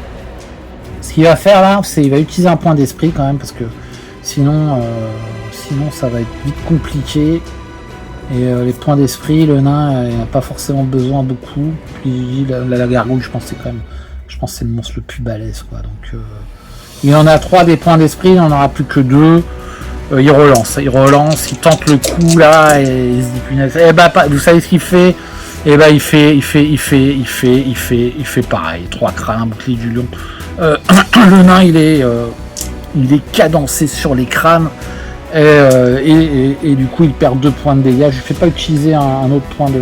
ce qu'il va faire là, c'est il va utiliser un point d'esprit quand même. Parce que sinon ça va être vite compliqué. Et les points d'esprit, le nain il n'a pas forcément besoin beaucoup. Puis la gargouille, je pense que c'est le monstre le plus balèze quoi. Donc Il en a 3 des points d'esprit, il n'en aura plus que 2. Il relance, il tente le coup là et il se dit punaise. Eh ben, vous savez ce qu'il fait? Eh ben, il fait pareil. 3 crânes, bouclier du lion. Le nain, il est cadencé sur les crânes et du coup, il perd 2 points de dégâts. Je ne fais pas utiliser un autre point de,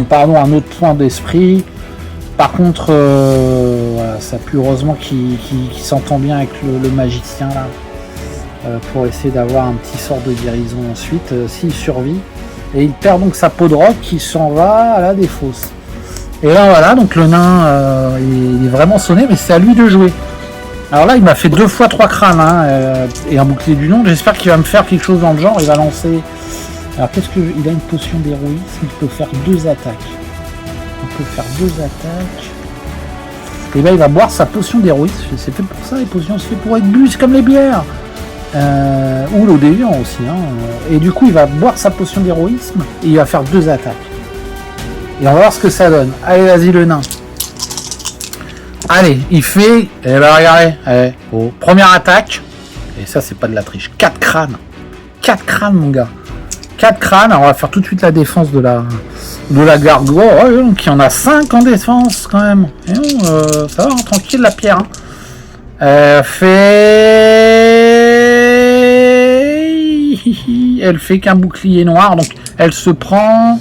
pardon, un autre point d'esprit. Par contre, voilà, ça pue heureusement qu'il s'entend bien avec le magicien là. Pour essayer d'avoir un petit sort de guérison ensuite, s'il survit. Et il perd donc sa peau de roc qui s'en va à la défausse. Et là voilà, donc le nain il est vraiment sonné, mais c'est à lui de jouer. Alors là il m'a fait 2 fois 3 crânes et un bouclier du nom. J'espère qu'il va me faire quelque chose dans le genre. Il va lancer. Alors qu'est-ce que. Il a une potion d'héroïsme, il peut faire 2 attaques. Et ben il va boire sa potion d'héroïsme. C'est fait pour ça, les potions, c'est fait pour être bu, c'est comme les bières. Ou l'eau des lions aussi, hein. Et du coup il va boire sa potion d'héroïsme et il va faire 2 attaques et on va voir ce que ça donne. Allez, vas-y le nain, allez, il fait, eh ben regardez, première attaque, et ça c'est pas de la triche, 4 crânes mon gars, 4 crânes. Alors on va faire tout de suite la défense de la gargouille. Donc il y en a 5 en défense quand même, et non, ça va, hein, tranquille la pierre, hein. Elle fait qu'un bouclier noir, donc elle se prend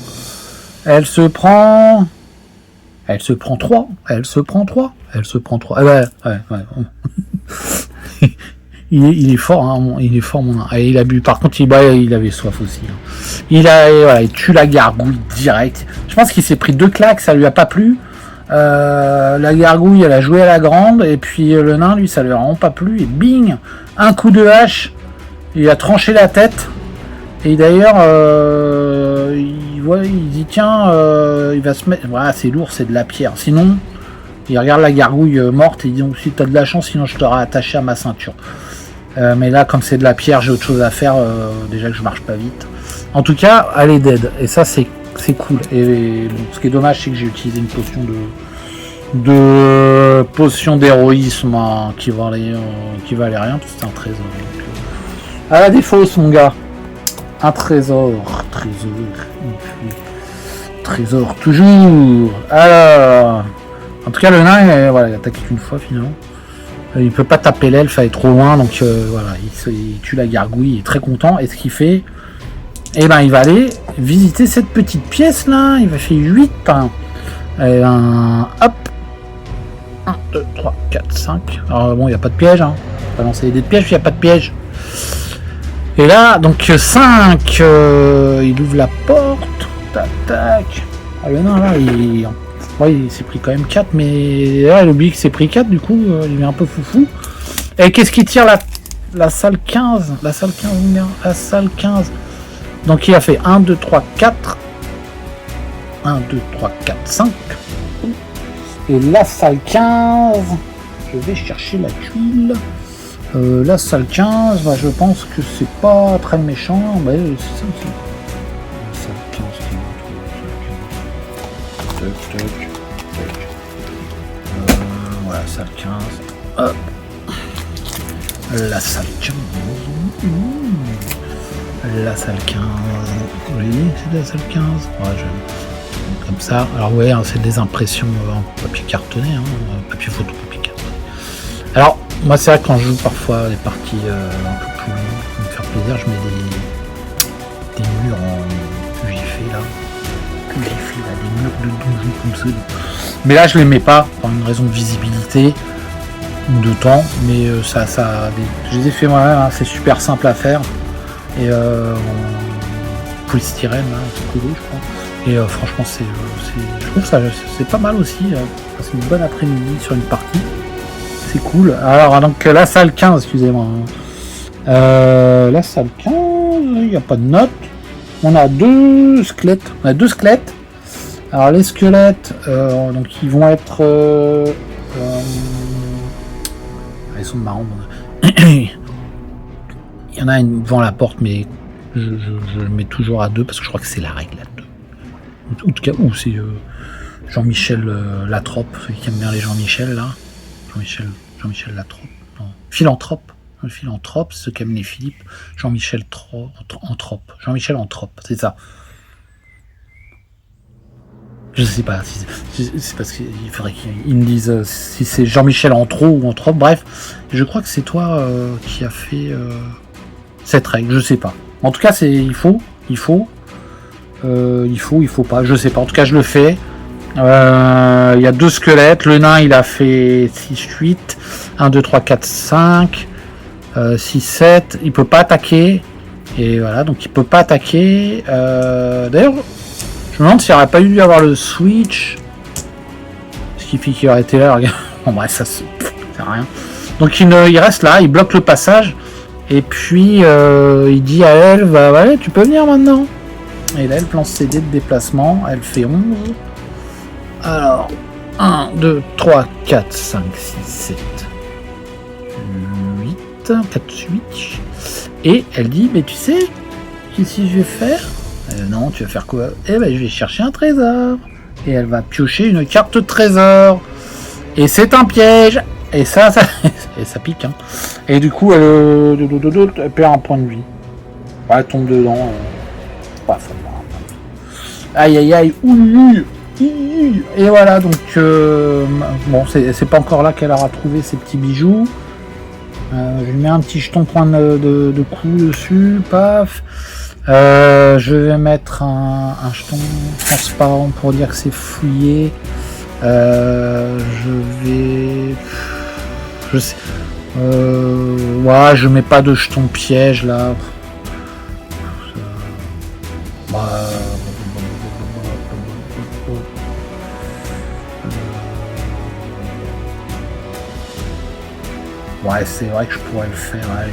3. Ouais. il est fort, hein, il est fort mon nain. Et il a bu, par contre il avait soif aussi, hein. Il tue la gargouille direct. Je pense qu'il s'est pris 2 claques, ça lui a pas plu. La gargouille elle a joué à la grande, et puis le nain lui ça lui a vraiment pas plu, et bing, un coup de hache, il a tranché la tête. Et d'ailleurs il dit tiens, il va se mettre, voilà, c'est lourd, c'est de la pierre, sinon il regarde la gargouille morte et il dit donc si t'as de la chance, sinon je t'aurais attaché à ma ceinture. Mais là comme c'est de la pierre, j'ai autre chose à faire, déjà que je marche pas vite. En tout cas elle est dead, et ça c'est cool. Et bon, ce qui est dommage, c'est que j'ai utilisé une potion d'héroïsme, hein, qui valait rien, parce que c'était un trésor. Donc, à la défausse, mon gars. Un trésor toujours. Alors, en tout cas, le nain, voilà, il attaque qu'une fois finalement. Il peut pas taper l'elfe, elle est trop loin, donc voilà, il tue la gargouille, il est très content. Et ce qu'il fait, et ben il va aller visiter cette petite pièce là, il va faire 8 pains. Hop, 1, 2, 3, 4, 5. Alors bon, il n'y a pas de piège, hein. On va lancer des dés de piège, il n'y a pas de piège. Et là, donc 5, il ouvre la porte, tac. Ah, le nain là, il s'est pris quand même 4, mais là il oublie qu'il s'est pris 4, du coup il est un peu foufou. Et qu'est-ce qui tire la salle 15? La salle 15, mon gars, la salle 15. Donc il a fait 1, 2, 3, 4. 1, 2, 3, 4, 5. Et la salle 15, je vais chercher la tuile. La salle 15, bah, je pense que c'est pas très méchant. Bah, c'est ça aussi. La salle 15, voilà, salle 15. Hop. La salle 15. La salle 15. Oui, c'est la salle 15. Ouais, comme ça. Alors ouais, hein, c'est des impressions en papier cartonné, hein, papier photocopie cartonné. Alors moi c'est vrai que quand je joue parfois des parties un peu plus longues pour me faire plaisir, je mets des murs en que j'ai fait là, des murs de donjons comme ça. Mais là je les mets pas pour une raison de visibilité ou de temps, mais je les ai fait moi-même, hein, c'est super simple à faire. Et en polystyrène, hein, c'est cool, je crois. Et franchement, je trouve ça c'est pas mal aussi. C'est une bonne après-midi sur une partie. C'est cool. Alors, donc la salle 15, excusez-moi. La salle 15, il n'y a pas de notes. On a 2 squelettes. Alors, les squelettes, donc ils vont être. Ils sont marrants. Il y en a une devant la porte, mais je le mets toujours à 2 parce que je crois que c'est la règle à 2. En tout cas, c'est Jean-Michel Latrope, ceux qui aiment bien les Jean-Michel là. Jean-Michel Latrope, non. Philanthrope. Le philanthrope, ce qu'amenait Philippe. Jean-Michel Anthrope. Jean-Michel Anthrope, c'est ça. Je sais pas, c'est parce qu'il faudrait qu'ils me disent si c'est Jean-Michel Anthro ou Anthrope, bref. Je crois que c'est toi qui a fait cette règle, je sais pas. En tout cas, il faut pas, je sais pas. En tout cas, je le fais. Il y a 2 squelettes. Le nain, il a fait 6, 8. 1, 2, 3, 4, 5. 6, 7. Il peut pas attaquer. Et voilà, donc il peut pas attaquer. D'ailleurs, je me demande s'il n'y aurait pas dû avoir le switch. Ce qui fait qu'il aurait été là. Regarde. Bon, bref, ça sert à rien. Donc il reste là, il bloque le passage. Et puis il dit à elle, bah ouais, tu peux venir maintenant. Et là, elle lance ses dés de déplacement. Elle fait 11. Alors, 1, 2, 3, 4, 5, 6, 7, 8, 4 switch. Et elle dit, mais tu sais, qu'est-ce que je vais faire? Non, tu vas faire quoi? Eh ben, je vais chercher un trésor. Et elle va piocher une carte trésor. Et c'est un piège. Et ça et ça pique. Hein. Et du coup, elle perd un point de vie. Ouais, elle tombe dedans. Aïe, aïe, aïe. Ouh. Et voilà, donc bon, c'est pas encore là qu'elle aura trouvé ses petits bijoux. Je lui mets un petit jeton point de coup dessus, paf. Je vais mettre un jeton transparent pour dire que c'est fouillé. Je sais. Ouais, je mets pas de jeton piège là. Ouais, c'est vrai que je pourrais le faire. Allez.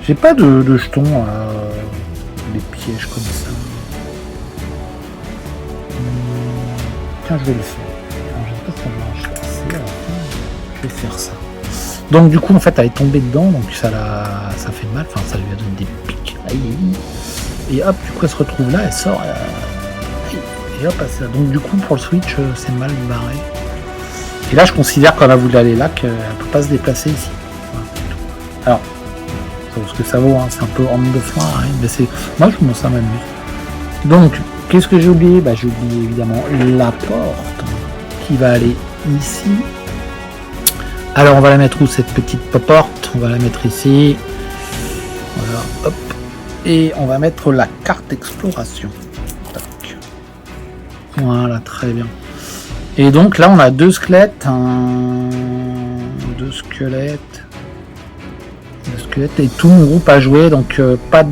J'ai pas de jetons, des pièges comme ça. Tiens, je vais le faire. Alors, je sais pas si ça marche assez. Je vais faire ça. Donc du coup, en fait, elle est tombée dedans, donc ça fait mal. Enfin, ça lui a donné des pics. Aïe. Et hop, du coup, elle se retrouve là, elle sort. Et hop, elle, donc du coup, pour le switch, c'est mal barré. Et là, je considère quand elle a voulu aller là qu'elle ne peut pas se déplacer ici. Voilà. Alors, ça vaut ce que ça vaut, hein. C'est un peu en de foin, hein, mais moi, ça m'amuse. Donc, qu'est-ce que j'ai oublié? J'ai oublié évidemment la porte qui va aller ici. Alors, on va la mettre où cette petite porte? On va la mettre ici. Voilà, hop. Et on va mettre la carte exploration. Tac. Voilà, très bien. Et donc là on a 2 squelettes, 2 squelettes et tout mon groupe a joué, donc pas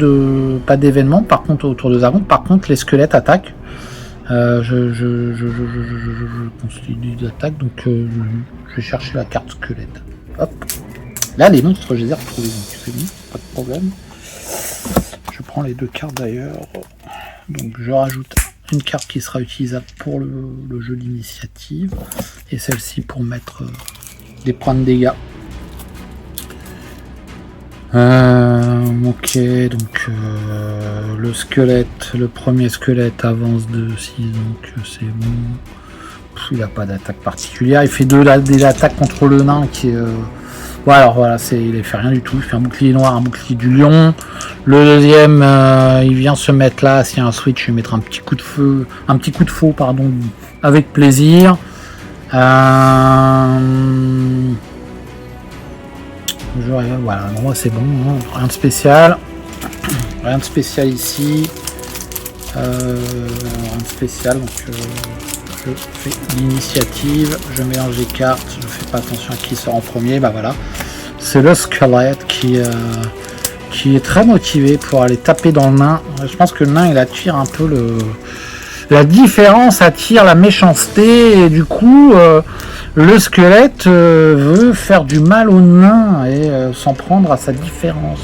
d'événement par contre autour de Zagon. Par contre les squelettes attaquent. Je continue d'attaque, donc je vais chercher la carte squelette. Hop. Là les monstres je les ai retrouvés, donc c'est bon, pas de problème. Je prends les 2 cartes d'ailleurs. Donc je rajoute une carte qui sera utilisable pour le jeu d'initiative et celle-ci pour mettre des points de dégâts. Ok, donc le squelette, le premier squelette avance de 6, donc c'est bon. Il n'a pas d'attaque particulière, il fait des attaques contre le nain qui est... Ouais, alors voilà, il ne fait rien du tout, il fait un bouclier noir, un bouclier du lion. Le deuxième, il vient se mettre là, s'il y a un switch, je vais mettre un petit coup de feu, pardon, avec plaisir. Voilà, moi c'est bon, hein, rien de spécial. Rien de spécial ici. Rien de spécial, donc je fais l'initiative, je mélange les cartes, je fais pas attention à qui sort en premier, voilà. C'est le squelette qui est très motivé pour aller taper dans le nain. Je pense que le nain il attire un peu la différence, attire la méchanceté, et du coup le squelette veut faire du mal au nain et s'en prendre à sa différence.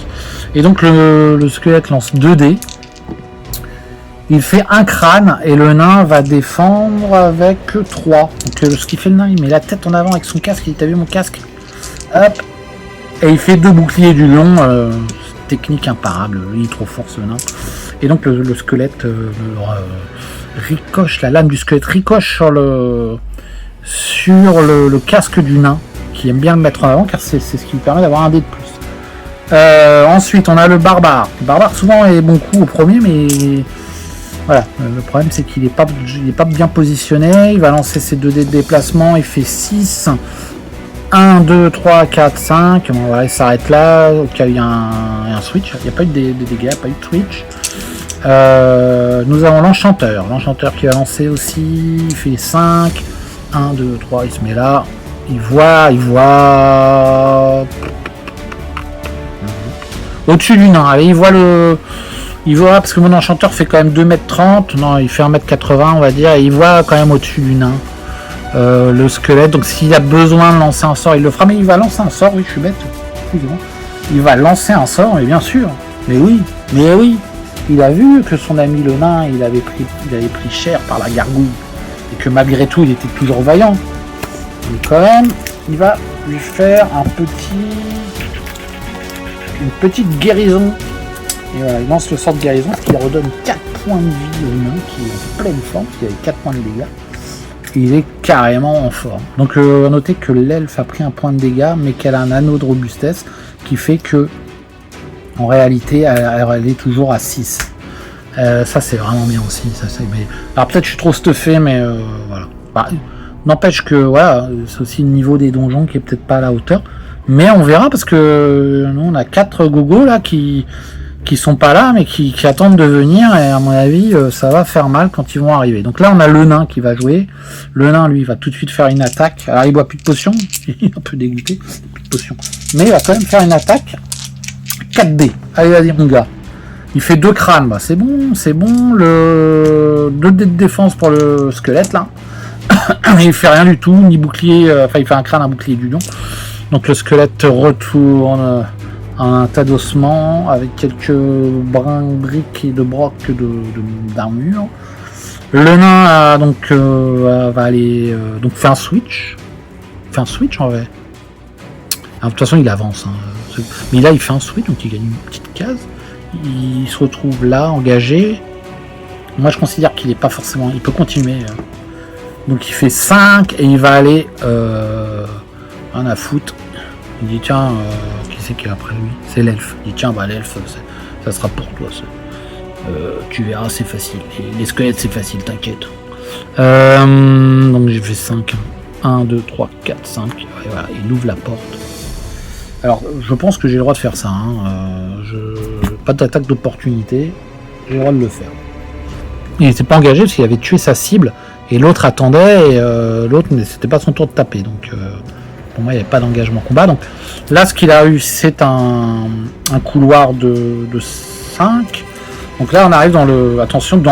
Et donc le squelette lance 2 dés. Il fait un crâne et le nain va défendre avec 3. Donc ce qui fait le nain, il met la tête en avant avec son casque. Il t'a vu mon casque? Hop. Et il fait 2 boucliers du lion. Technique imparable. Il est trop fort ce nain. Et donc le squelette ricoche, la lame du squelette ricoche sur le casque du nain qui aime bien le mettre en avant car c'est ce qui lui permet d'avoir un dé de plus. Ensuite, on a le barbare. Le barbare, souvent, est bon coup au premier, mais voilà. Le problème, c'est qu'il n'est pas bien positionné. Il va lancer ses 2 dés de déplacement. Il fait 6. 1, 2, 3, 4, 5. Bon, voilà, il s'arrête là. Au cas où il y a un switch. Il n'y a pas eu de dégâts, il n'y a pas eu de switch. Nous avons l'enchanteur. L'enchanteur qui va lancer aussi. Il fait 5. 1, 2, 3. Il se met là. Il voit. Au-dessus du nain, allez, il voit parce que mon enchanteur fait quand même 2m30, non, il fait 1m80 on va dire, et il voit quand même au-dessus du nain le squelette, donc s'il a besoin de lancer un sort, il le fera, mais il va lancer un sort, oui, je suis bête, excusez-moi. Il va lancer un sort, mais bien sûr, mais oui, il a vu que son ami le nain, il avait pris cher par la gargouille, et que malgré tout, il était toujours vaillant. Donc quand même, il va lui faire une petite guérison. Et voilà, il lance le sort de guérison qui redonne 4 points de vie au nain qui est en pleine forme, qui avait 4 points de dégâts. Il est carrément en forme. Donc à noter que l'elfe a pris un point de dégâts, mais qu'elle a un anneau de robustesse qui fait que en réalité elle est toujours à 6. Ça c'est vraiment bien aussi. Alors peut-être je suis trop stuffé, mais voilà. N'empêche que voilà, c'est aussi le niveau des donjons qui est peut-être pas à la hauteur. Mais on verra parce que nous on a 4 gogos là qui sont pas là mais qui attendent de venir et à mon avis ça va faire mal quand ils vont arriver. Donc là on a le nain qui va jouer. Le nain lui va tout de suite faire une attaque. Alors il boit plus de potions, il est un peu dégoûté, plus de potions. Mais il va quand même faire une attaque. 4D. Allez vas-y mon gars. Il fait 2 crânes, bah, c'est bon. Le 2 dés de défense pour le squelette là. Il fait rien du tout, ni bouclier, il fait un crâne, un bouclier du lion. Donc le squelette retourne à un tas d'ossements avec quelques briques et de brocs d'armure. Le nain va aller donc fait un switch. Fait un switch en vrai. Alors, de toute façon il avance. Mais là il fait un switch donc il gagne une petite case. Il se retrouve là engagé. Moi je considère qu'il est pas forcément. Il peut continuer. Donc il fait 5 et il va aller rien à foutre. Il dit tiens, qui c'est qui est après lui? C'est l'elfe. Il dit tiens, bah l'elfe, ça sera pour toi. Tu verras, c'est facile. Les squelettes, c'est facile, t'inquiète. Donc j'ai fait 5. 1, 2, 3, 4, 5. Et voilà, il ouvre la porte. Alors, je pense que j'ai le droit de faire ça. Pas d'attaque d'opportunité. J'ai le droit de le faire. Il n'était pas engagé parce qu'il avait tué sa cible. Et l'autre attendait. Et l'autre, c'était pas son tour de taper. Donc... pour moi il n'y avait pas d'engagement combat, donc là ce qu'il a eu c'est un couloir de 5, donc là on arrive dans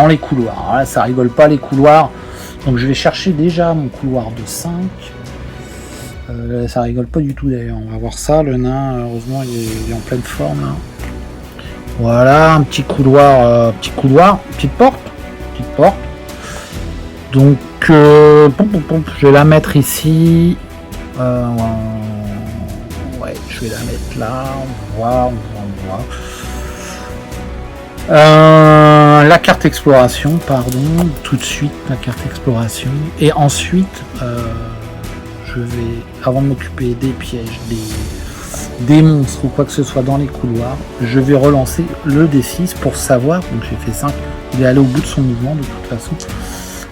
les couloirs. Alors là ça rigole pas les couloirs, donc je vais chercher déjà mon couloir de 5, ça rigole pas du tout d'ailleurs, on va voir ça. Le nain heureusement il est en pleine forme là. Voilà un petit couloir, petite porte, donc je vais la mettre ici. Ouais, je vais la mettre là, on voit. La carte exploration, pardon, tout de suite la carte exploration. Et ensuite, je vais, avant de m'occuper des pièges, des monstres ou quoi que ce soit dans les couloirs, je vais relancer le D6 pour savoir, donc j'ai fait 5, il est allé au bout de son mouvement de toute façon.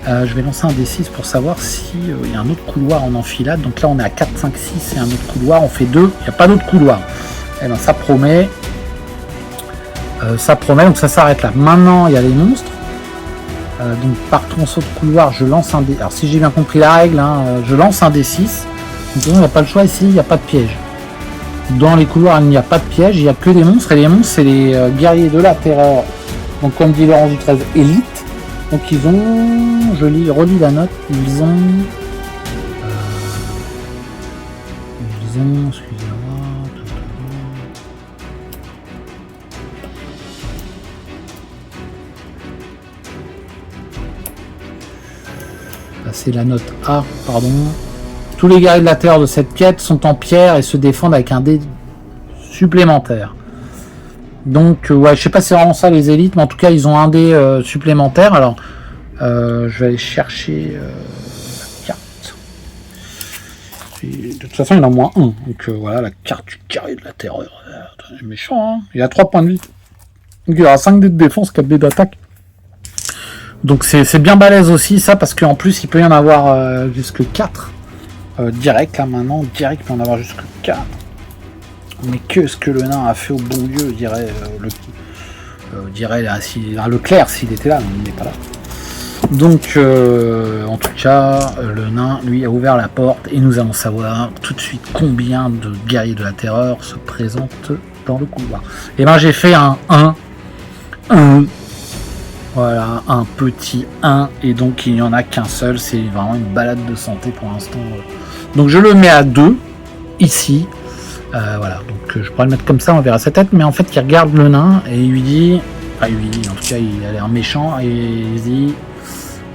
Je vais lancer un D6 pour savoir si il y a un autre couloir en enfilade. Donc là on est à 4, 5, 6 et un autre couloir. On fait 2, il n'y a pas d'autre couloir. Et ben ça promet. Donc ça s'arrête là. Maintenant il y a les monstres. Donc par tronçon de couloir, je lance un D. Alors si j'ai bien compris la règle, je lance un D6. Donc il n'y a pas le choix ici, il n'y a pas de piège. Dans les couloirs il n'y a pas de piège, il n'y a que des monstres. Et les monstres c'est les guerriers de la terreur. Donc comme dit Laurent du 13, élite. Donc ils ont, relis la note, ils ont, excusez-moi, c'est la note A, pardon. Tous les guerriers de la terre de cette quête sont en pierre et se défendent avec un dé supplémentaire. Donc ouais, je sais pas si c'est vraiment ça les élites, mais en tout cas ils ont un dé supplémentaire. Alors je vais aller chercher la carte. De toute façon, il en a moins 1. Donc voilà, la carte du guerrier de la terreur. Méchant, hein. Il a 3 points de vie. Donc il aura 5 dés de défense, 4 dés d'attaque. Donc c'est bien balèze aussi, ça, parce qu'en plus, il peut y en avoir jusque 4. Direct, là, maintenant. Direct, il peut y en avoir jusque 4. Mais qu'est-ce que le nain a fait au bon Dieu, dirait Leclerc s'il était là, mais il n'est pas là. Donc, en tout cas, le nain, lui, a ouvert la porte et nous allons savoir tout de suite combien de guerriers de la terreur se présentent dans le couloir. Et ben, j'ai fait un 1. Voilà, un petit 1. Et donc, il n'y en a qu'un seul. C'est vraiment une balade de santé pour l'instant. Donc, je le mets à 2, ici. Voilà, donc je pourrais le mettre comme ça, on verra sa tête. Mais en fait, il regarde le nain et il lui dit... Enfin, il lui dit, en tout cas, il a l'air méchant. Et il dit...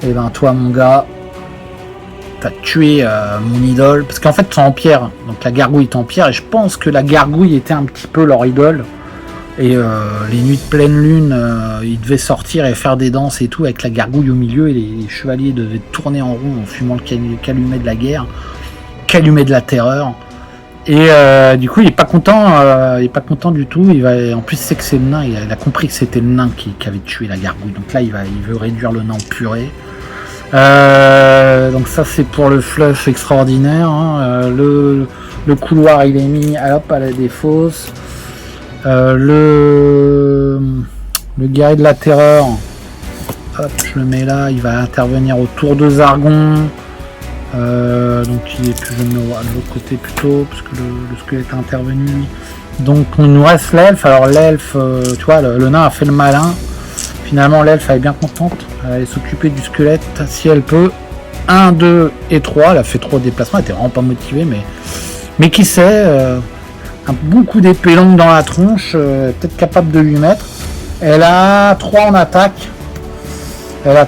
Eh ben toi mon gars, t'as tué mon idole, parce qu'en fait c'est en pierre, donc la gargouille est en pierre, et je pense que la gargouille était un petit peu leur idole, et les nuits de pleine lune, ils devaient sortir et faire des danses et tout, avec la gargouille au milieu, et les chevaliers devaient tourner en rond en fumant le calumet de la guerre, calumet de la terreur, et du coup il est pas content du tout, en plus c'est que c'est le nain, il a compris que c'était le nain qui avait tué la gargouille, donc là il veut réduire le nain en purée. Donc ça c'est pour le fluff extraordinaire, hein. Le couloir il est mis à la défausse. Le guerrier de la terreur, hop, je le mets là, il va intervenir autour de Zargon. Donc il est plus, je le mets de l'autre côté plutôt, parce que le squelette est intervenu lui. Donc il nous reste l'elfe. Alors l'elfe, tu vois, le nain a fait le malin. Finalement, l'elfe, elle est bien contente. Elle allait s'occuper du squelette si elle peut. 1, 2 et 3. Elle a fait 3 déplacements. Elle était vraiment pas motivée. Mais qui sait, un bon coup d'épée longue dans la tronche. Peut-être capable de lui mettre. Elle a 3 en attaque. Ouais,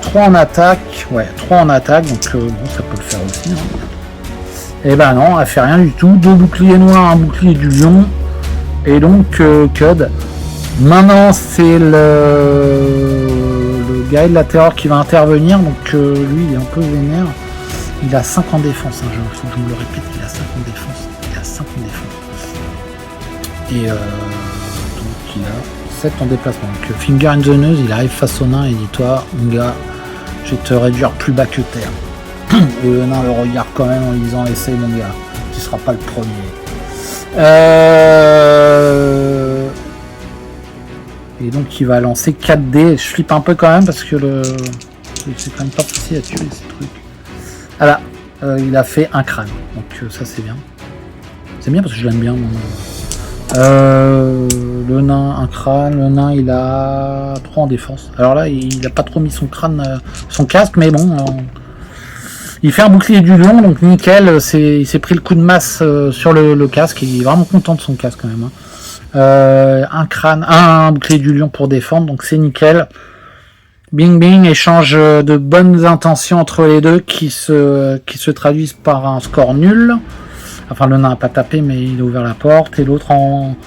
3 en attaque. Donc bon, ça peut le faire aussi. Hein. Et ben non, elle fait rien du tout. 2 boucliers noirs, un bouclier du lion. Et donc, Cud. Maintenant, c'est le guerrier de la terreur qui va intervenir. Donc, lui, il est un peu vénère. Il a 5 en défense. Hein, faut que je me le répète. Il a 5 en défense. Et donc, il a 7 en déplacement. Donc, Finger in the Nose, il arrive face au nain et dit: toi, mon gars, je vais te réduire plus bas que terre. Et le nain le regarde quand même en lui disant: essaye, mon gars, tu seras pas le premier. Et donc il va lancer 4 dés. Je flippe un peu quand même parce que c'est quand même pas facile à tuer ces trucs. Voilà, il a fait un crâne. Donc ça c'est bien. C'est bien parce que je l'aime bien. Le nain, un crâne. Le nain il a 3 en défense. Alors là il a pas trop mis son crâne, son casque, mais bon. Il fait un bouclier du lion, donc nickel. Il s'est pris le coup de masse sur le casque. Il est vraiment content de son casque quand même. Hein. Un crâne, un bouclier du lion pour défendre, donc c'est nickel. Bing bing, échange de bonnes intentions entre les deux qui se traduisent par un score nul. Enfin, le nain n'a pas tapé, mais il a ouvert la porte. Et l'autre, en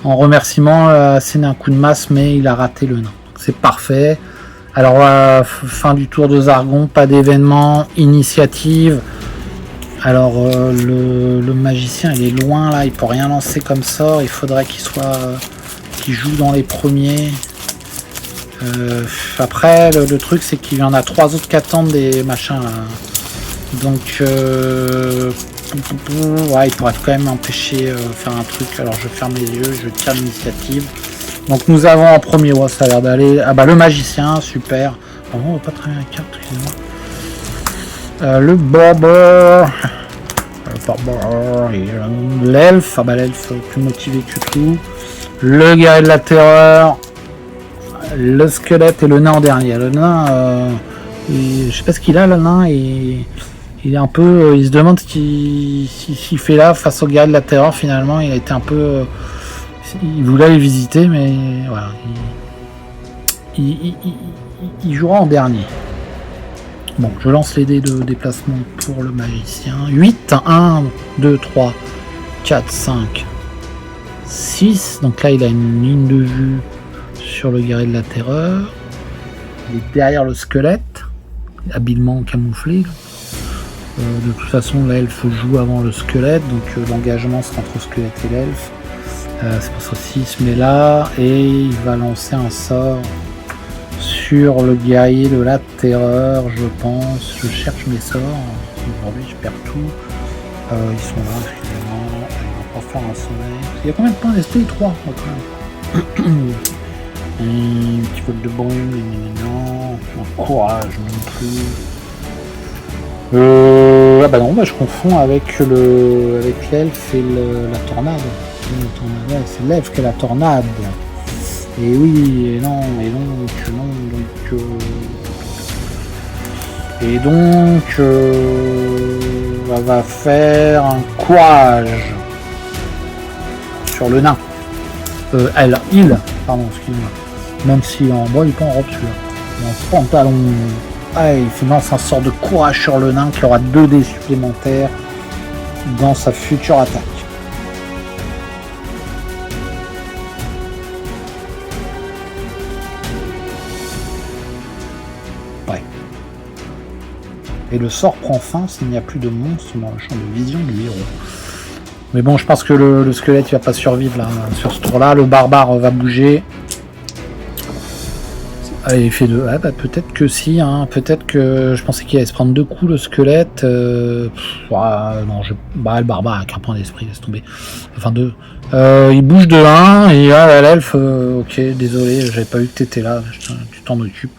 remerciement, a asséné un coup de masse, mais il a raté le nain. Donc, c'est parfait. Alors, fin du tour de Zargon, pas d'événement, initiative. Alors, le magicien, il est loin, là, il peut rien lancer comme sort. Il faudrait qu'il joue dans les premiers. Après, le truc, c'est qu'il y en a 3 autres qui attendent des machins, là. Donc, ouais, il pourrait quand même m'empêcher faire un truc. Alors, je ferme les yeux, je tire l'initiative. Donc, nous avons en premier, ouais, ça a l'air d'aller. Ah bah, le magicien, super. Bon, on va pas travailler la carte, excusez-moi. Le barber, l'elfe, ah bah l'elfe plus motivé que tout, le guerrier de la terreur, le squelette et le nain en dernier. Le nain, je sais pas ce qu'il a, le nain, et il est un peu, il se demande ce qu'il fait là face au guerrier de la terreur. Finalement, il a été un peu, il voulait aller visiter, mais voilà, il jouera en dernier. Bon, je lance les dés de déplacement pour le magicien. 8, 1, 2, 3, 4, 5, 6. Donc là, il a une ligne de vue sur le guerrier de la terreur. Il est derrière le squelette, habilement camouflé. De toute façon, l'elfe joue avant le squelette, donc l'engagement sera entre le squelette et l'elfe. C'est pour ça aussi il se met là et il va lancer un sort sur le guerrier de la terreur, je pense. Je cherche mes sorts. Aujourd'hui, je perds tout. Ils sont là, excusez-moi. Il va pas faire un sommeil. Il y a combien de points d'esprit? 3. Un petit peu de brume, non. Courage non plus. Ah bah non, bah je confonds avec l'elfe et la tornade. C'est l'elfe qui est la tornade. Et oui, et non, elle va faire un courage sur le nain. Pardon, excuse-moi. Même si en bas il est pas en robe celui-là. En pantalon. Ah, il finance un sort de courage sur le nain qui aura 2 dés supplémentaires dans sa future attaque. Ouais. Et le sort prend fin s'il n'y a plus de monstres dans le champ de vision du héros. Mais bon, je pense que le squelette il va pas survivre là sur ce tour-là. Le barbare va bouger. Allez, il fait 2. Ah bah peut-être que si, hein. Peut-être que je pensais qu'il allait se prendre 2 coups le squelette. Non, le barbare avec un point d'esprit, laisse tomber. Enfin 2. Il bouge de 1 et l'elfe. Ok, désolé, j'avais pas vu que t'étais là. Tu t'en occupes.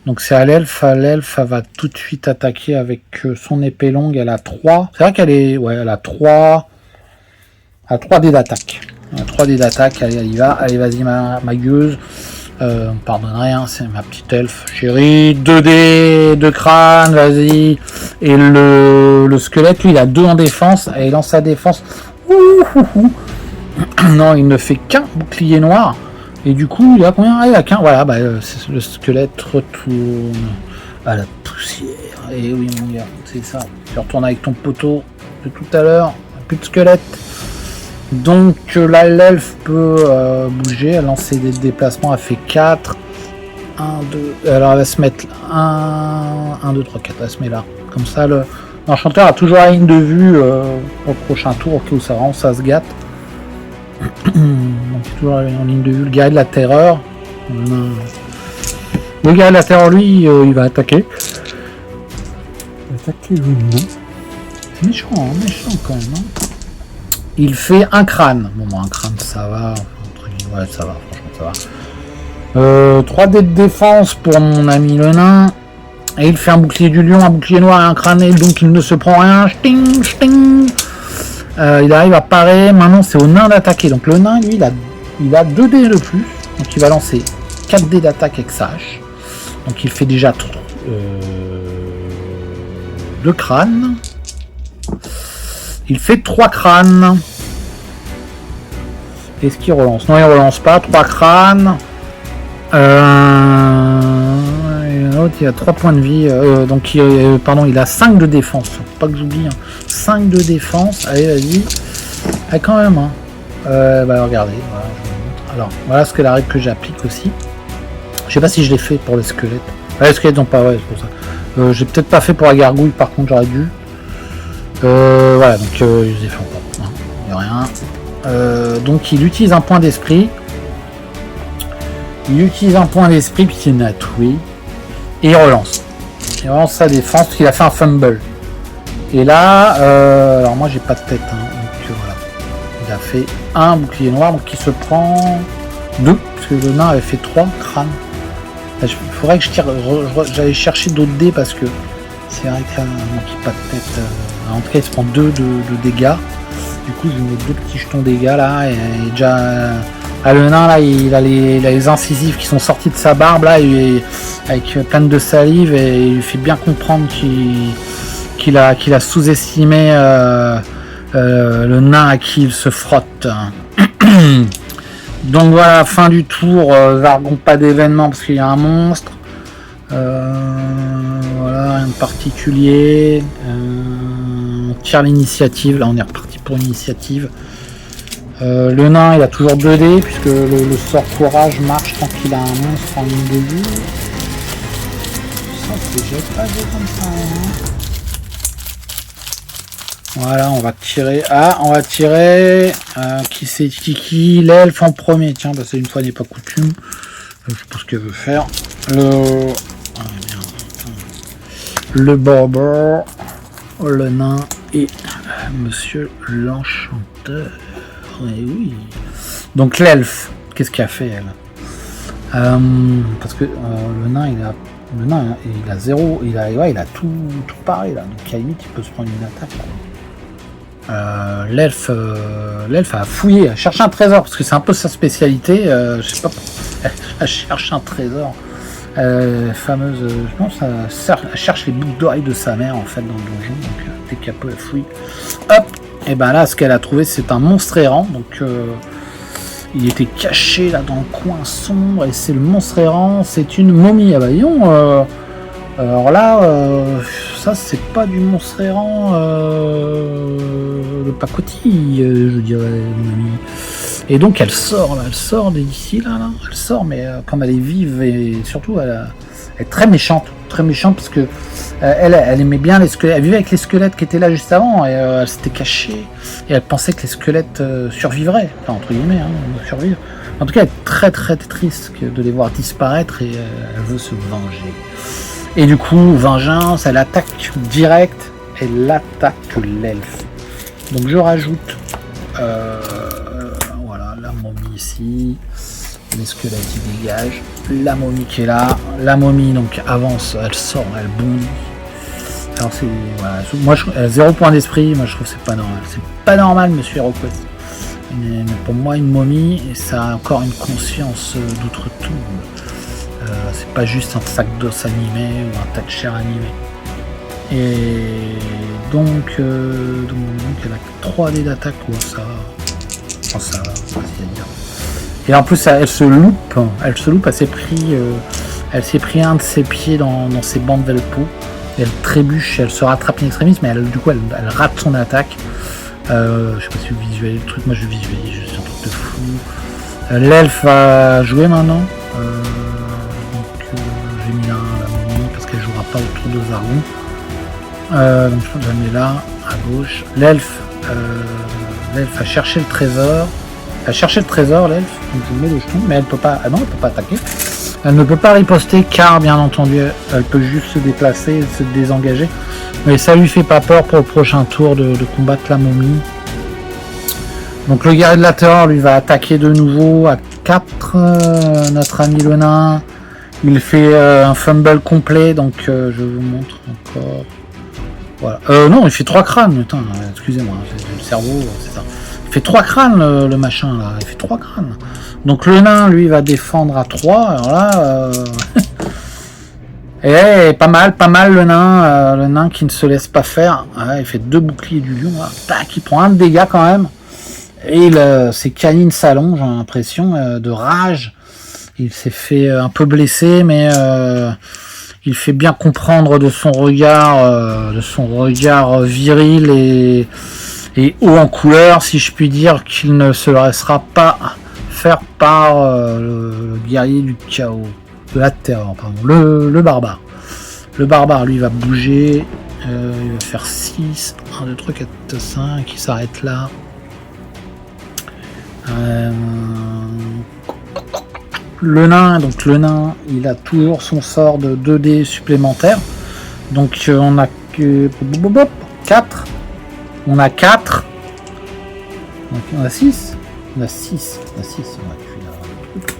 Donc c'est à l'elfe. L'elfe va tout de suite attaquer avec son épée longue. Elle a 3. C'est vrai qu'elle est. Ouais, elle a 3. Elle a 3 dés d'attaque. 3 dés d'attaque. Allez, elle y va. Allez, vas-y, ma gueuse. Pardonnerai, hein, c'est ma petite elfe chérie. 2 dés, 2 crânes, vas-y. Et le squelette, lui, il a 2 en défense. Et dans sa défense, non, il ne fait qu'un bouclier noir. Et du coup, il a combien? Il a qu'un. Voilà, bah, le squelette retourne à la poussière. Et oui, mon gars, c'est ça. Tu retournes avec ton poteau de tout à l'heure. Plus de squelette. Donc là, l'elfe peut bouger, elle lancer des déplacements, elle fait 4. 1, 2. Alors elle va se mettre 1, 2, 3, 4. Elle se met là. Comme ça, l'enchanteur a toujours la ligne de vue au prochain tour, au cas où ça se gâte. Donc il est toujours en ligne de vue. Le guerrier de la terreur. Le guerrier de la terreur, lui, il va attaquer. C'est méchant, hein, méchant quand même. Hein. Il fait un crâne. Bon, un crâne, ça va. Ouais, ça va, franchement, ça va. 3 dés de défense pour mon ami le nain. Et il fait un bouclier du lion, un bouclier noir et un crâne. Et donc, il ne se prend rien. Ch'ting, ch'ting. Il arrive à parer. Maintenant, c'est au nain d'attaquer. Donc, le nain, lui, il a 2 dés de plus. Donc, il va lancer 4 dés d'attaque avec sa hache. Donc, il fait déjà 2 crânes. Il fait 3 crânes. Est-ce qu'il relance? Non, il relance pas. 3 crânes. L'autre, il a 3 points de vie. Donc, il a 5 de défense. Faut pas que j'oublie. Hein. 5 de défense. Allez, vas-y. Ah, quand même. Hein. Regardez. Voilà, je vous montre. Alors, voilà ce que la règle que j'applique aussi. Je sais pas si je l'ai fait pour les squelettes. Les squelettes n'ont pas. Ouais, c'est pour ça. J'ai peut-être pas fait pour la gargouille. Par contre, j'aurais dû. Voilà, donc je les ai fait encore. Hein. Il n'y a rien. Donc il utilise un point d'esprit. Puis il m'a tué. Et il relance. Il relance sa défense parce qu'il a fait un fumble. Et là, alors moi j'ai pas de tête. Hein, donc voilà. Il a fait un bouclier noir, donc il se prend 2. Parce que le nain avait fait 3 crânes. Il faudrait que je tire. J'allais chercher d'autres dés parce que c'est vrai que là, il manque pas de tête. En tout cas, il se prend 2 de dégâts. Du coup, je mets 2 petits jetons dégâts là. Et déjà, le nain là, il a les incisives qui sont sortis de sa barbe là, avec plein de salive, et il lui fait bien comprendre qu'il a sous-estimé le nain à qui il se frotte. Donc voilà, fin du tour. Vargon, pas d'événement parce qu'il y a un monstre. Voilà, rien de particulier. On tire l'initiative. Là, on est reparti pour l'initiative. Le nain, il a toujours 2 dés puisque le sort courage marche tant qu'il a un monstre en ligne de vue. Ça, c'est déjà pas vu comme ça. Hein. Voilà, on va tirer. Ah, on va tirer. Qui c'est qui l'elfe en premier. Tiens, bah, c'est une fois n'est pas coutume. Je sais pas ce qu'elle veut faire. Le barber, le nain et monsieur l'enchanteur. Et oui. Donc l'elfe, qu'est-ce qu'il a fait elle? Parce que le nain il a 0, il a tout pareil là. Donc à la limite il peut se prendre une attaque. L'elfe a fouillé, a cherché un trésor parce que c'est un peu sa spécialité. Je sais pas, elle cherche un trésor. Fameuse, je pense, elle cherche les boucles d'oreilles de sa mère en fait dans le donjon. Donc dès qu'elle peut, elle fouille. Hop. Et ben là, ce qu'elle a trouvé, c'est un monstre errant. Donc il était caché là dans le coin sombre et c'est le monstre errant. C'est une momie. Ah bah disons. Alors là, ça c'est pas du monstre errant de pacotille, je dirais, mon ami. Et donc elle sort d'ici là, elle sort, mais comme elle est vive et surtout elle est très méchante parce que elle aimait bien les squelettes, elle vivait avec les squelettes qui étaient là juste avant et elle s'était cachée et elle pensait que les squelettes survivraient, enfin entre guillemets, survivre. En tout cas, elle est très très triste de les voir disparaître et elle veut se venger. Et du coup, vengeance, elle attaque direct, elle attaque l'elfe. Donc je rajoute, voilà, la momie ici, les squelettes qui dégagent, la momie qui est là, la momie donc avance, elle sort, elle bondit. Alors c'est, voilà, moi elle a 0 point d'esprit, moi je trouve que c'est pas normal, monsieur HeroQuest. Mais pour moi une momie, ça a encore une conscience d'outre-tombe. C'est pas juste un sac d'os animé ou un tas de chair animée. Et donc elle a 3D d'attaque, ça va, dire. Et en plus elle se loupe, elle s'est pris un de ses pieds dans ses bandes velpo. Elle trébuche, elle se rattrape in extremis, mais elle rate son attaque. Je sais pas si vous visualisez le truc, moi je visualise juste un truc de fou. L'elfe va jouer maintenant. J'ai mis la momie parce qu'elle jouera pas autour de Zargon. Donc je la mets là, à gauche. L'elfe a cherché le trésor. L'elfe. Donc je mets le jeton, mais elle peut pas. Ah non, elle peut pas attaquer. Elle ne peut pas riposter car bien entendu elle peut juste se déplacer, se désengager. Mais ça lui fait pas peur pour le prochain tour de combattre la momie. Donc le guerrier de la terreur lui va attaquer de nouveau à 4. Notre ami le nain. Il fait un fumble complet, donc je vous montre encore. Voilà. Non, il fait 3 crânes. Putain, excusez-moi, c'est le cerveau, c'est ça. Il fait 3 crânes le machin là. Il fait 3 crânes. Donc le nain, lui, va défendre à 3. Alors là, et pas mal le nain qui ne se laisse pas faire. Il fait 2 boucliers du lion. Là. Tac, il prend 1 de dégâts quand même. Et ses canines s'allongent, j'ai l'impression, de rage. Il s'est fait un peu blesser, mais il fait bien comprendre de son regard viril et haut en couleur, si je puis dire, qu'il ne se laissera pas faire par le guerrier du chaos, de la terreur, pardon, le barbare. Le barbare, lui, va bouger, il va faire 6, 1, 2, 3, 4, 5, il s'arrête là. Le nain, il a toujours son sort de 2D supplémentaire. Donc on a que 4. On a 4. On a 6. On a 6. On a 6. On a tué le truc.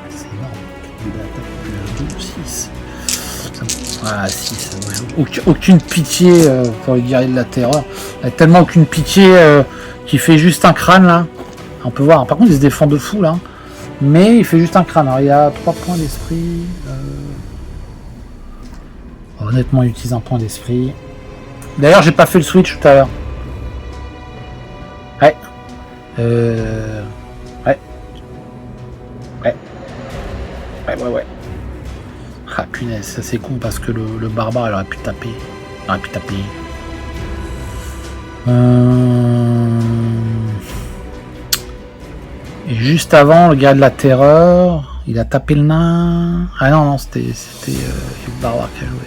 C'est énorme. 6. Voilà, 6. Aucune pitié pour les guerriers de la terreur. Il a tellement aucune pitié qu'il fait juste un crâne là. On peut voir. Par contre, il se défend de fou là. Mais il fait juste un crâne. Alors il y a 3 points d'esprit. Honnêtement, il utilise un point d'esprit. D'ailleurs, j'ai pas fait le switch tout à l'heure. Ouais. Ouais. Ah punaise, ça c'est con parce que le barbare il aurait pu taper. Et juste avant, le gars de la terreur, il a tapé le nain. Ah non, c'était le barbare qui a joué.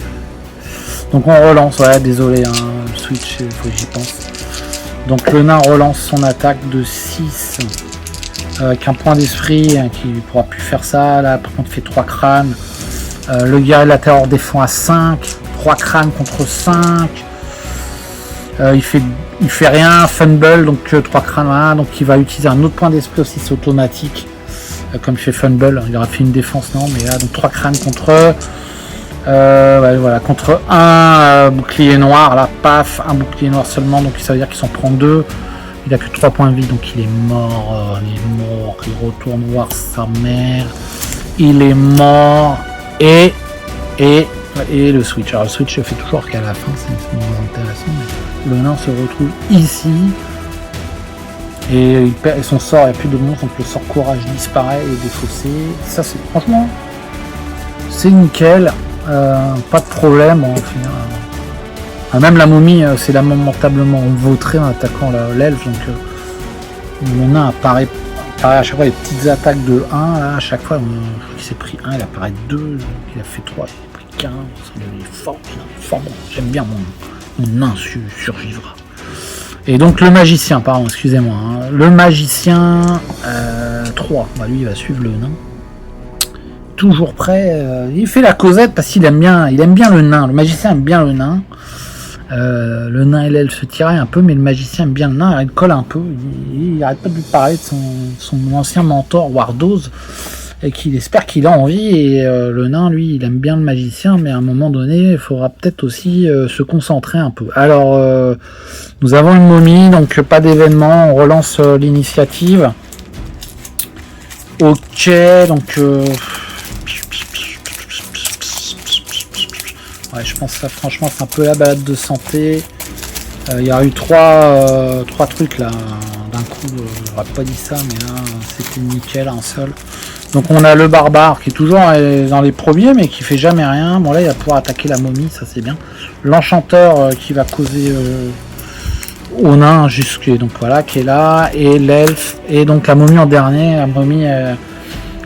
Donc on relance, ouais, désolé, hein, le switch, il faut que j'y pense. Donc le nain relance son attaque de 6 avec un point d'esprit qui ne pourra plus faire ça. Là par contre il fait 3 crânes. Le guerrier de la terreur défend à 5, 3 crânes contre 5. Il fait rien, Fumble, donc 3 crânes, voilà, donc il va utiliser un autre point d'esprit aussi, c'est automatique. Comme il fait Fumble, il aura fait une défense, non, mais là, donc 3 crânes contre ouais, voilà, contre un bouclier noir, là, paf, un bouclier noir seulement, donc ça veut dire qu'il s'en prend 2. Il a que 3 points de vie, donc il est mort, il retourne voir sa mère, il est mort, et le switch. Alors le switch je fais toujours qu'à la fin, c'est intéressant, mais le nain se retrouve ici, et son sort, il n'y a plus de monstre, donc le sort courage disparaît et est défaussé. Ça c'est franchement, c'est nickel, pas de problème, au final. Même la momie, c'est lamentablement vautré en attaquant l'elfe, donc le nain apparaît à chaque fois les petites attaques de 1, là, à chaque fois, il s'est pris 1, il apparaît 2, il a fait 3, il a pris 15, il est fort, bon, j'aime bien mon nain survivra. Et donc le magicien, pardon, excusez-moi, hein, le magicien 3, bah, lui il va suivre le nain. Toujours prêt, il fait la causette parce qu'il aime bien le nain, le magicien aime bien le nain. Le nain et l'elfe se tiraient un peu, mais le magicien aime bien le nain, il colle un peu, il arrête pas de lui parler de son ancien mentor Wardos, et qu'il espère qu'il a envie, et le nain lui il aime bien le magicien, mais à un moment donné il faudra peut-être aussi se concentrer un peu. Alors nous avons une momie, donc pas d'événement, on relance l'initiative. Ok, donc ouais, je pense que ça, franchement, c'est un peu la balade de santé. Il y a eu trois trucs là. D'un coup, j'aurais pas dit ça, mais là, c'était nickel, un seul. Donc, on a le barbare qui est toujours dans les premiers, mais qui fait jamais rien. Bon, là, il va pouvoir attaquer la momie, ça c'est bien. L'enchanteur qui va causer au nain, donc voilà, qui est là. Et l'elfe. Et donc, la momie en dernier. La momie.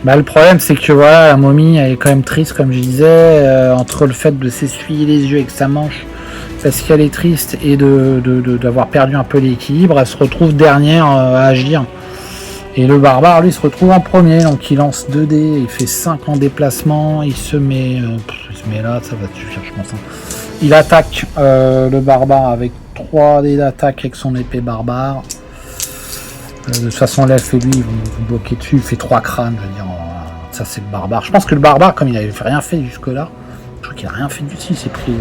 Bah, le problème c'est que voilà, la momie elle est quand même triste comme je disais, entre le fait de s'essuyer les yeux avec sa manche parce qu'elle est triste et d'avoir perdu un peu l'équilibre, elle se retrouve dernière à agir. Et le barbare lui se retrouve en premier, donc il lance 2 dés, il fait 5 en déplacement, il se met là, ça va suffire je pense. Il attaque le barbare avec 3 dés d'attaque avec son épée barbare. De toute façon, l'elfe et lui, ils vont vous bloquer dessus. Il fait 3 crânes, je veux dire. Ça, c'est le barbare. Je pense que le barbare, comme il n'avait rien fait jusque-là, je crois qu'il a rien fait du tout. Il s'est pris.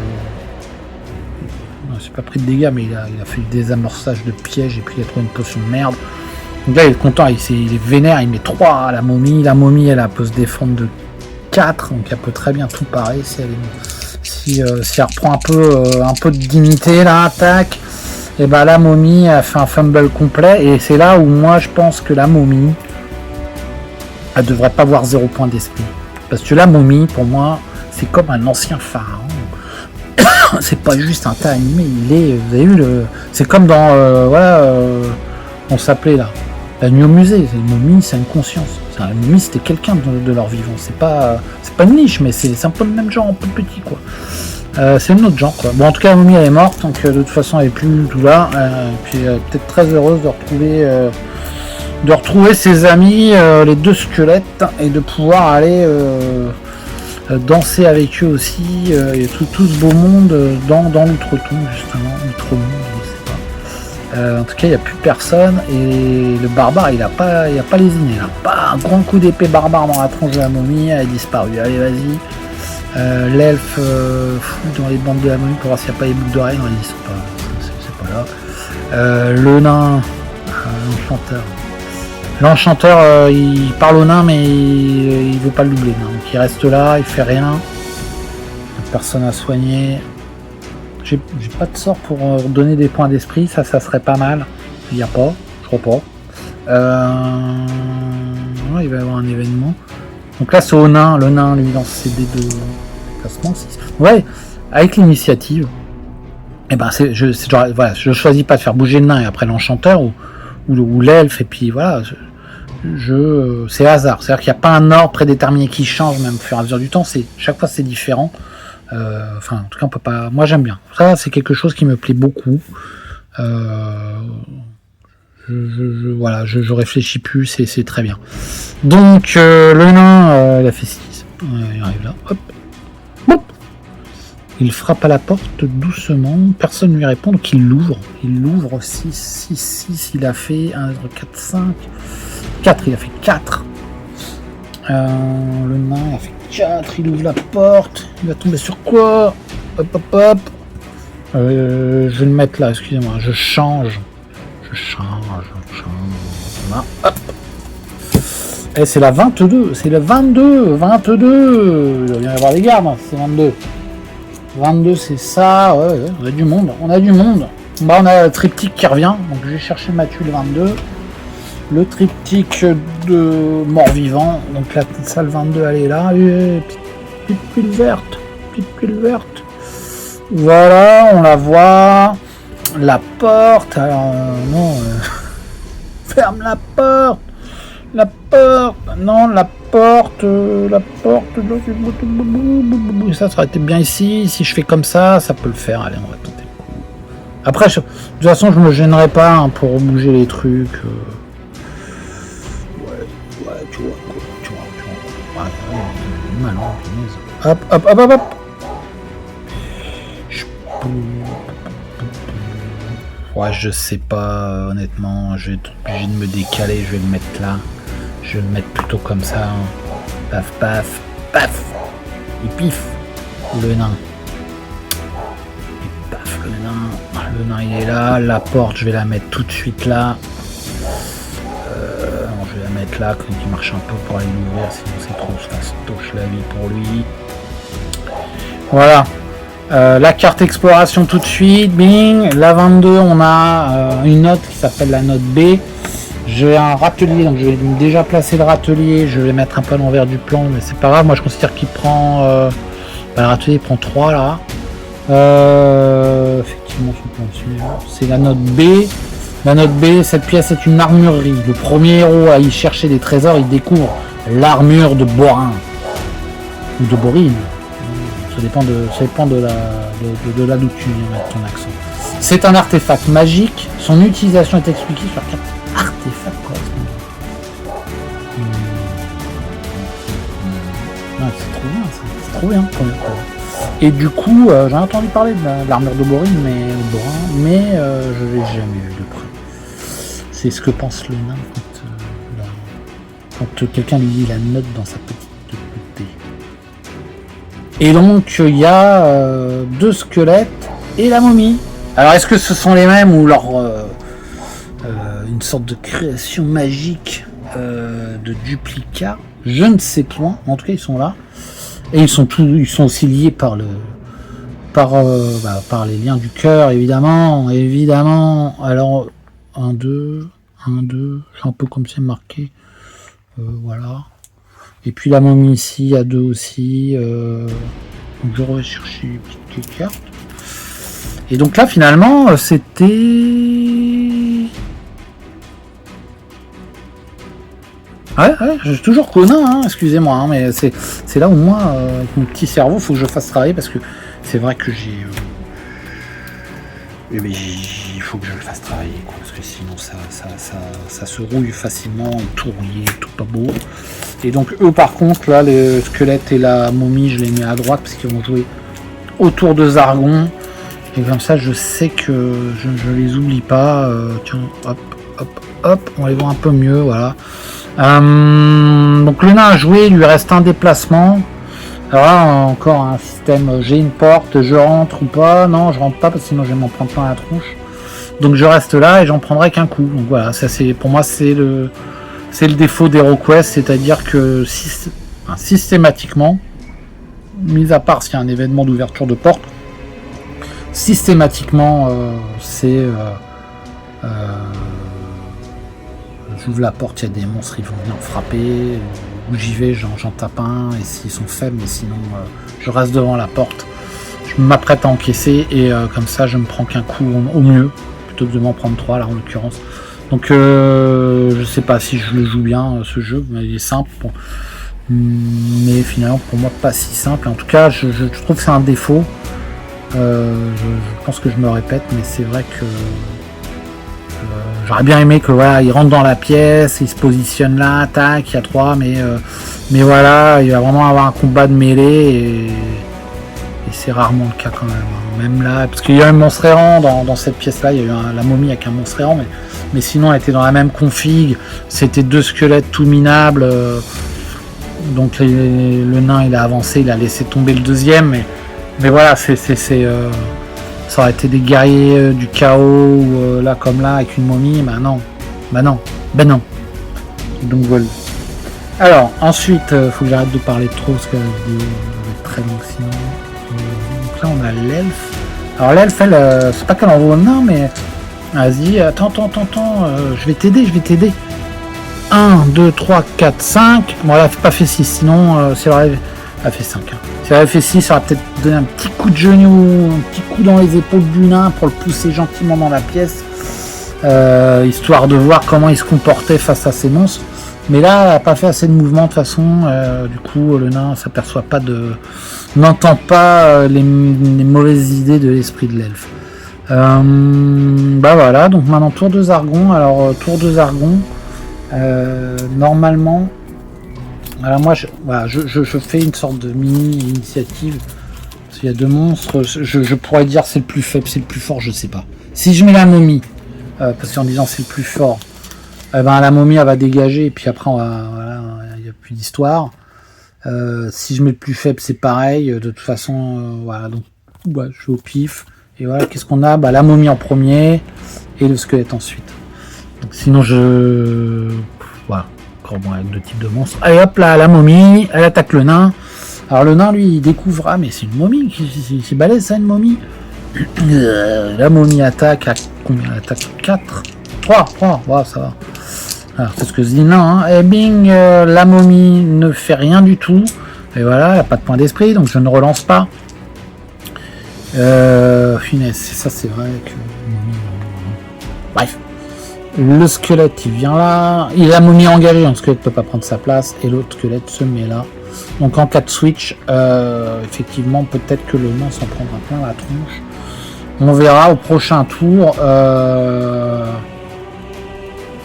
Non, c'est pas pris de dégâts, mais il a fait le désamorçage de piège et puis il a trouvé une potion de merde. Donc là, il est content. Il est vénère. Il met 3 à la momie. La momie, elle peut se défendre de 4. Donc elle peut très bien tout parer si elle reprend un peu de dignité, là, attaque. Et bah la momie a fait un fumble complet, et c'est là où moi je pense que la momie elle devrait pas avoir 0 point d'esprit, parce que la momie pour moi c'est comme un ancien pharaon. C'est pas juste un tas animé, vous avez vu c'est comme dans on s'appelait là la nuit au musée. La momie c'est une conscience, la momie c'était quelqu'un de leur vivant, c'est pas une niche, mais c'est un peu le même genre, un peu petit quoi. C'est un autre genre quoi. Bon, en tout cas la momie elle est morte, donc de toute façon elle est plus tout là, puis peut-être très heureuse de retrouver ses amis, les 2 squelettes, et de pouvoir aller danser avec eux aussi, et tout ce beau monde dans l'outre-tombe justement, outre-monde, je sais pas. En tout cas il n'y a plus personne, et le barbare il a pas lésiné là. Pas un grand coup d'épée barbare dans la tronche de la momie, elle a disparu. Allez vas-y. L'elfe fouille dans les bandes de la momie pour voir s'il n'y a pas les boucles d'oreilles. Non, ils sont pas, c'est pas là. Le nain, l'enchanteur, il parle au nain, mais il veut pas le doubler. Donc il reste là, il fait rien. Personne à soigner. J'ai pas de sort pour donner des points d'esprit, ça serait pas mal. Il n'y a pas, je crois pas. Il va y avoir un événement. Donc là c'est au nain, le nain lui lance ses dés de classement 6. Ouais, avec l'initiative, et ben je choisis pas de faire bouger le nain et après l'enchanteur ou l'elfe, et puis voilà, c'est hasard, c'est-à-dire qu'il n'y a pas un ordre prédéterminé qui change même au fur et à mesure du temps, chaque fois c'est différent. Enfin, en tout cas, on peut pas. Moi, j'aime bien. Ça, c'est quelque chose qui me plaît beaucoup. Voilà, je réfléchis plus, c'est très bien. Donc, le nain, il a fait 6. Il arrive là. Hop. Hop. Il frappe à la porte doucement. Personne ne lui répond, donc il l'ouvre. Il l'ouvre. 6, 6, 6. Il a fait 1, 4, 5. 4. Il a fait 4. Le nain, il a fait 4. Il ouvre la porte. Il va tomber sur quoi? Hop, hop, hop. Je vais le mettre là, excusez-moi. Je change. Voilà. Hop. Et c'est la 22. C'est le 22. 22. Il va bien y avoir des gardes. Hein, c'est 22. 22, c'est ça. Ouais, on a du monde. On a du monde. Bah, on a le triptyque qui revient. Donc, je vais chercher Mathieu le 22. Le triptyque de mort-vivant. Donc, la petite salle 22, elle est là. Petite pulle verte. Petite pulle verte. Voilà, on la voit. La porte. Alors, non. Ferme la porte. La porte. Non, la porte. La porte. Ça aurait été bien ici. Si je fais comme ça peut le faire. Allez, on va tenter le coup. Après, de toute façon, je me gênerai pas hein, pour bouger les trucs. Ouais, tu vois. Ouais, malin, hop, hop, hop, hop, hop. Ouais, je sais pas, honnêtement, je vais être obligé de me décaler, je vais le mettre là. Je vais le mettre plutôt comme ça. Hein. Paf, paf, paf. Et pif, le nain. Et paf, le nain. Le nain, il est là. La porte, je vais la mettre tout de suite là. Non, je vais la mettre là, quand il marche un peu pour aller l'ouvrir, sinon c'est trop fastoche la vie pour lui. Voilà. La carte exploration tout de suite, bing. La 22, on a une note qui s'appelle la note B. J'ai un râtelier, donc je vais déjà placer le râtelier. Je vais mettre un peu à l'envers du plan, mais c'est pas grave. Moi, je considère qu'il prend. Le râtelier prend 3 là. Effectivement, c'est la note B. La note B, cette pièce est une armurerie. Le premier héros à y chercher des trésors, il découvre l'armure de Borin. Ou de Borine. Ça dépend de là d'où tu viens mettre ton accent. C'est un artefact magique. Son utilisation est expliquée sur la carte artefact correspondant. C'est trop bien ça. C'est trop bien. Et du coup, j'ai entendu parler de l'armure de Borine, mais je l'ai jamais vu de près. C'est ce que pense le nain quand quelqu'un lui dit la note dans sa petite bouteille. Et donc, il y a 2 squelettes et la momie. Alors, est-ce que ce sont les mêmes ou leur une sorte de création magique de duplicat? Je ne sais point. En tout cas, ils sont là. Et ils sont aussi liés par les liens du cœur, évidemment. Alors, 1, 2, c'est un peu comme c'est marqué. Voilà. Et puis la momie ici, à 2 aussi. Donc je vais chercher une petite carte. Et donc là, finalement, c'était... Ouais, j'ai toujours Conan, hein, excusez-moi, hein, mais c'est là où moi, avec mon petit cerveau, il faut que je fasse travailler, parce que c'est vrai que j'ai... il faut que je le fasse travailler, quoi, parce que sinon ça se rouille facilement, tout rouillé, tout pas beau. Et donc eux par contre, là, le squelette et la momie, je les mets à droite, parce qu'ils vont jouer autour de Zargon. Et comme ça, je sais que je les oublie pas. Tiens, hop, on les voit un peu mieux, voilà. Donc le nain a joué, il lui reste un déplacement. Alors là, encore un système, j'ai une porte, je rentre ou pas? Non, je rentre pas parce que sinon je vais m'en prendre plein la tronche. Donc je reste là et j'en prendrai qu'un coup. Donc voilà, ça c'est pour moi c'est le défaut d'HeroQuest, c'est-à-dire que systématiquement, mis à part s'il y a un événement d'ouverture de porte, systématiquement j'ouvre la porte, il y a des monstres, ils vont venir me frapper, où j'y vais, j'en tape un, et s'ils sont faibles, mais sinon je reste devant la porte, je m'apprête à encaisser, et comme ça je me prends qu'un coup au mieux, plutôt que de m'en prendre 3 là en l'occurrence. Donc je sais pas si je le joue bien ce jeu, mais il est simple. Bon. Mais finalement pour moi pas si simple. En tout cas je trouve que c'est un défaut. Je pense que je me répète, mais c'est vrai que j'aurais bien aimé que voilà, il rentre dans la pièce, il se positionne là, tac, il y a 3, mais voilà, il va vraiment avoir un combat de mêlée et c'est rarement le cas quand même. Même là, parce qu'il y a un monstre errant dans cette pièce-là, il y a eu la momie avec un monstre errant, mais sinon elle était dans la même config, c'était 2 squelettes tout minables, donc le nain il a avancé, il a laissé tomber le deuxième, mais voilà, ça aurait été des guerriers du chaos, là comme là, avec une momie, bah non. Donc voilà. Alors, ensuite, faut que j'arrête de parler trop, parce que la vidéo va être très longue sinon. Donc là, on a l'elfe. Alors l'elfe, elle, c'est pas qu'elle envoie le nain, mais... Vas-y, attends, je vais t'aider. 1, 2, 3, 4, 5. Bon, elle a pas fait 6, sinon, si elle aurait... Elle a fait 5. Hein. Si elle avait fait 6, ça aurait peut-être donné un petit coup de genou, un petit coup dans les épaules du nain pour le pousser gentiment dans la pièce, histoire de voir comment il se comportait face à ces monstres. Mais là, elle n'a pas fait assez de mouvement de toute façon. Du coup, le nain s'aperçoit pas n'entend pas les mauvaises idées de l'esprit de l'elfe. Bah voilà, donc maintenant tour de Zargon. Alors tour de Zargon, normalement. Alors moi, je fais une sorte de mini-initiative. Parce qu'il y a 2 monstres. Je pourrais dire c'est le plus faible, c'est le plus fort, je sais pas. Si je mets la momie, parce qu'en disant c'est le plus fort, la momie elle va dégager et puis après il n'y a plus d'histoire. Si je mets le plus faible, c'est pareil. De toute façon, voilà. Donc je fais au pif. Et voilà, qu'est-ce qu'on a ? La momie en premier et le squelette ensuite. Donc sinon voilà. Bon, avec 2 types de monstres. Allez hop là, la momie, elle attaque le nain. Alors le nain lui il découvre, mais c'est une momie, c'est balèze ça une momie. La momie attaque à combien elle attaque 4 3, wow, ça va. Alors c'est ce que se dit le nain, hein. Et bing, la momie ne fait rien du tout. Et voilà, elle n'a pas de point d'esprit, donc je ne relance pas. Finesse, ça c'est vrai que... Bref. Le squelette il vient là, il a momie engagée, donc le squelette peut pas prendre sa place et l'autre squelette se met là. Donc en cas de switch, effectivement peut-être que le nain s'en prendra plein la tronche. On verra au prochain tour,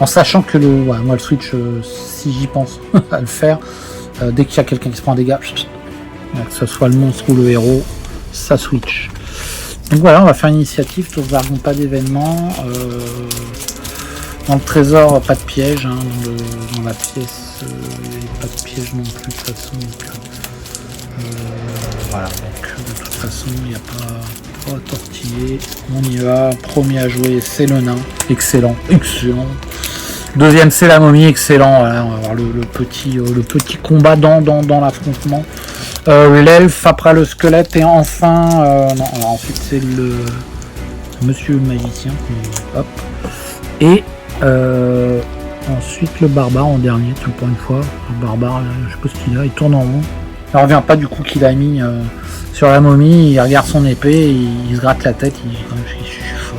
en sachant que moi le switch, si j'y pense à le faire, dès qu'il y a quelqu'un qui se prend un dégât, que ce soit le monstre ou le héros, ça switch. Donc voilà, on va faire une initiative, tour Zargon, pas d'événement. Dans le trésor, pas de piège, hein, dans la pièce, il n'y avait pas de piège non plus de toute façon. Voilà, donc de toute façon, il n'y a pas à tortiller. On y va, premier à jouer, c'est le nain, excellent. Deuxième, c'est la momie, excellent. Voilà, on va voir le petit combat dans l'affrontement. L'elfe après le squelette et enfin, non, alors ensuite c'est le monsieur magicien, hop, et ensuite le barbare en dernier, pour une fois. Le barbare, je sais pas ce qu'il a, il tourne en rond. Il revient pas du coup qu'il a mis sur la momie, il regarde son épée, il se gratte la tête, il dit je suis fort.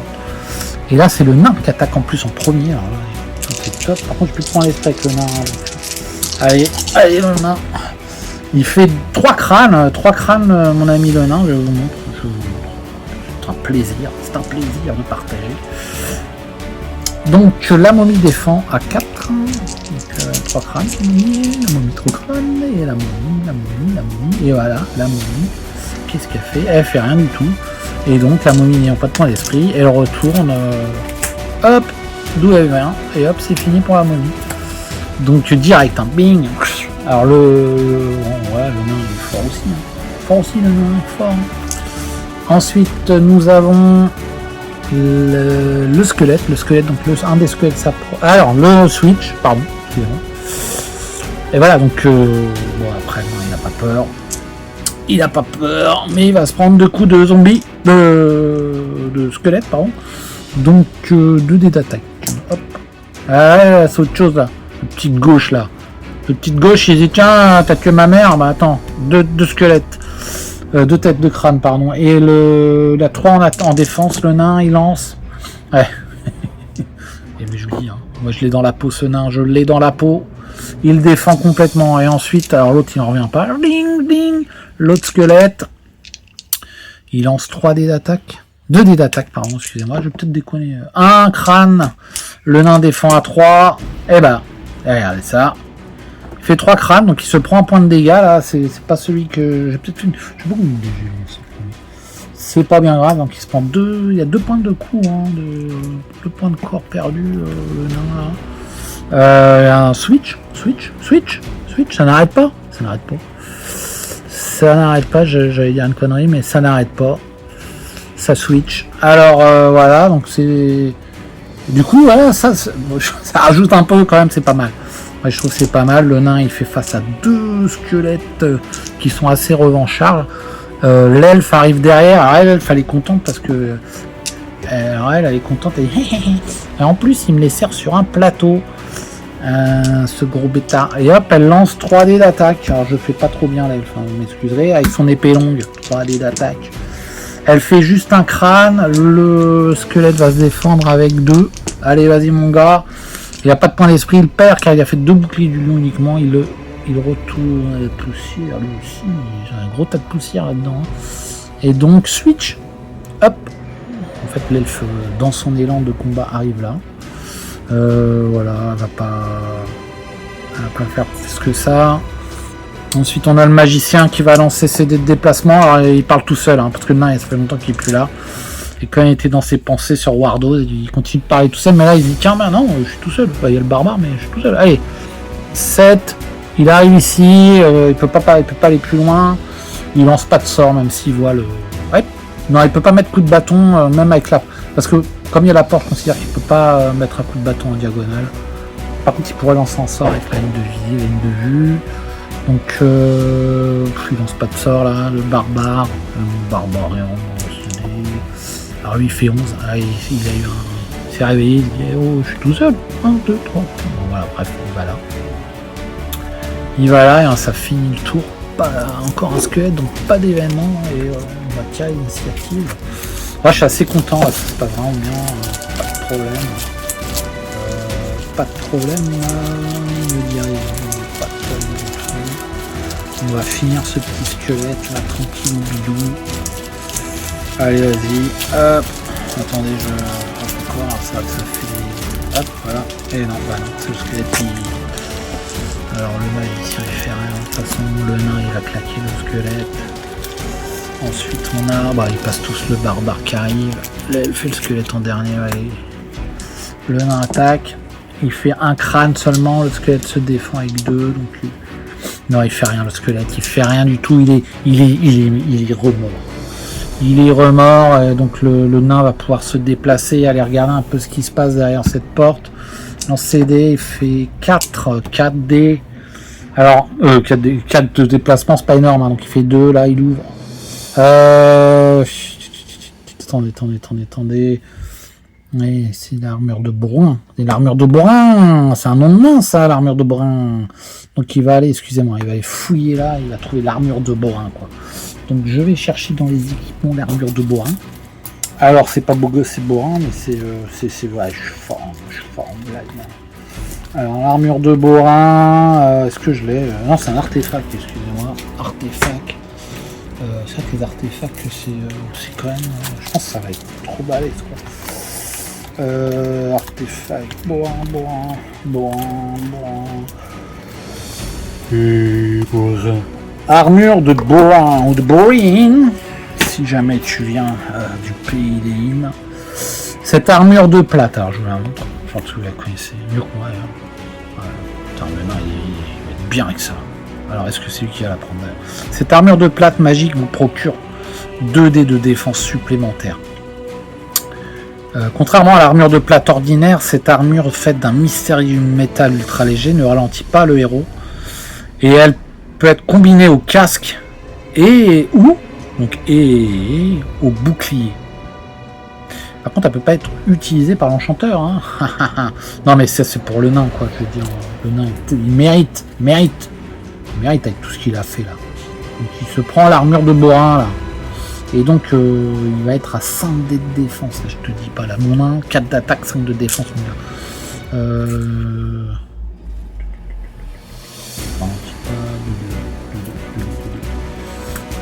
Et là c'est le nain qui attaque en plus en premier, alors là, c'est top. Par contre je peux prendre l'esprit avec le nain. Allez le nain. Il fait 3 crânes, mon ami le nain, je vous montre. C'est un plaisir de partager. Donc la momie défend à 4, donc 3 crânes, la momie 3 crânes, et la momie, et voilà, la momie, qu'est-ce qu'elle fait ? Elle fait rien du tout, et donc la momie n'ayant pas de point d'esprit, elle retourne, hop, d'où elle vient, et hop, c'est fini pour la momie. Donc direct, bing. Alors le nain il est fort aussi, le nain est fort. Ensuite nous avons le squelette, donc un des squelettes s'approche. Alors le switch, pardon, excusez-moi. Et voilà, donc après il n'a pas peur, mais il va se prendre 2 coups de zombie, de squelette, pardon. Donc 2 dés d'attaque. Hop. Ah, c'est autre chose là. Le petit gauche là. Le petit gauche, il dit tiens, t'as tué ma mère, bah attends, 2 squelettes. 2 têtes de crâne, pardon. Et la 3 en défense, le nain, il lance. Ouais. Et mais je vous dis, moi je l'ai dans la peau, ce nain, je l'ai dans la peau. il défend complètement. Et ensuite, alors l'autre il n'en revient pas. Ding, ding. L'autre squelette, il lance 3 dés d'attaque. 2 dés d'attaque, pardon, excusez-moi, je vais peut-être déconner. Un crâne, le nain défend à 3. Et bah, regardez ça. Il fait 3 crânes, donc il se prend un point de dégâts là. C'est pas celui que j'ai peut-être fait. Je sais pas comment c'est pas bien grave, donc il se prend 2. Il y a 2 points de coup, hein, 2 points de corps perdus, le nain là. Un switch, ça n'arrête pas. Ça n'arrête pas, j'allais dire une connerie, mais ça n'arrête pas. Ça switch. Alors voilà, donc c'est. Du coup, voilà, ça rajoute un peu quand même, c'est pas mal. Ouais, je trouve que c'est pas mal. Le nain il fait face à 2 squelettes qui sont assez revanchards. L'elfe arrive derrière. Alors l'elfe elle est contente parce que. Elle est contente. Et en plus, il me les sert sur un plateau. Ce gros bêta. Et hop, elle lance 3 dés d'attaque. Alors je fais pas trop bien l'elfe, hein, vous m'excuserez. Avec son épée longue, 3 dés d'attaque. Elle fait juste un crâne. Le squelette va se défendre avec 2. Allez, vas-y mon gars. Il a pas de point d'esprit, il perd car il a fait 2 boucliers du lion uniquement. Il retourne la poussière, lui aussi. J'ai un gros tas de poussière là-dedans. Et donc, switch. Hop. En fait, l'elfe, dans son élan de combat, arrive là. Voilà, elle va pas faire plus que ça. Ensuite, on a le magicien qui va lancer ses dés de déplacement. Alors, il parle tout seul, hein, parce que le nain, ça fait longtemps qu'il est plus là. Et quand il était dans ses pensées sur Wardo, il continue de parler tout seul. Mais là, il dit tiens, ben non, je suis tout seul. Il y a le barbare, mais je suis tout seul. Allez, 7. Il arrive ici. Il peut pas aller plus loin. Il lance pas de sort, même s'il voit le. Ouais. Non, il peut pas mettre coup de bâton, même avec la. Parce que comme il y a la porte, je considère qu'il peut pas mettre un coup de bâton en diagonale. Par contre, il pourrait lancer un sort avec la ligne de visée, la ligne de vue. Donc, il lance pas de sort là. Le barbare, alors lui il fait 11. Ah, il a eu un. Il s'est réveillé, il dit oh, je suis tout seul. 1, 2, 3. Bon, voilà, bref, il va là et ça finit le tour. Pas encore un squelette, donc pas d'événement. Et on va tirer l'initiative. Moi je suis assez content, ça se passe vraiment bien, pas de problème. Pas de problème, me direz pas de problème du tout. On va finir ce petit squelette là, tranquille bidou. Allez, vas-y, hop. Attendez, encore, alors ça fait. Hop, voilà. Et non, bah non, c'est le squelette qui. Alors le magicien il fait rien, de toute façon le nain il va claquer le squelette. Ensuite on a, ils passent tous le barbare qui arrive. L'elfe fait le squelette en dernier, allez. Le nain attaque, il fait un crâne seulement, le squelette se défend avec 2, donc non il fait rien le squelette, il fait rien du tout, il est remords. Il est remords, donc le nain va pouvoir se déplacer, aller regarder un peu ce qui se passe derrière cette porte. Lance CD, il fait 4 dés. Alors, 4 de déplacement, c'est pas énorme, hein, donc il fait 2, là, il ouvre. Attendez. Oui, c'est l'armure de Bourrin. C'est l'armure de Bourrin. C'est un nom de main, ça, l'armure de Bourrin. Donc il va aller, excusez-moi, il va aller fouiller là, il va trouver l'armure de Bourrin, quoi. Donc je vais chercher dans les équipements l'armure de Bourrin. Alors c'est pas beau gosse, c'est Bourrin, mais c'est ouais, je suis fort en blague. Alors l'armure de Bourrin, est-ce que je l'ai non, c'est un artefact, excusez-moi. Artefact. C'est vrai que les artefacts, c'est quand même. Je pense que ça va être trop balèze, quoi. Artefact, Bourrin. Armure de Bourrin ou de Borin. Si jamais tu viens du pays des hymnes. Cette armure de plate, alors je vous la montre. Je pense que vous la connaissez mieux que moi. Putain, le nain, il va être bien avec ça. Alors, est-ce que c'est lui qui va la prendre? Cette armure de plate magique vous procure 2 dés de défense supplémentaires. Contrairement à l'armure de plate ordinaire, cette armure faite d'un mystérieux métal ultra léger ne ralentit pas le héros. Et elle peut être combinée au casque et au bouclier. Par contre, elle peut pas être utilisée par l'enchanteur. Hein. Non, mais ça c'est pour le nain, quoi. Je veux dire, le nain, il mérite avec tout ce qu'il a fait là. Donc, il se prend l'armure de Borin là. Et donc, il va être à 5 dés de défense. Là, je te dis pas là, mon nain, 4 d'attaque, 5 de défense.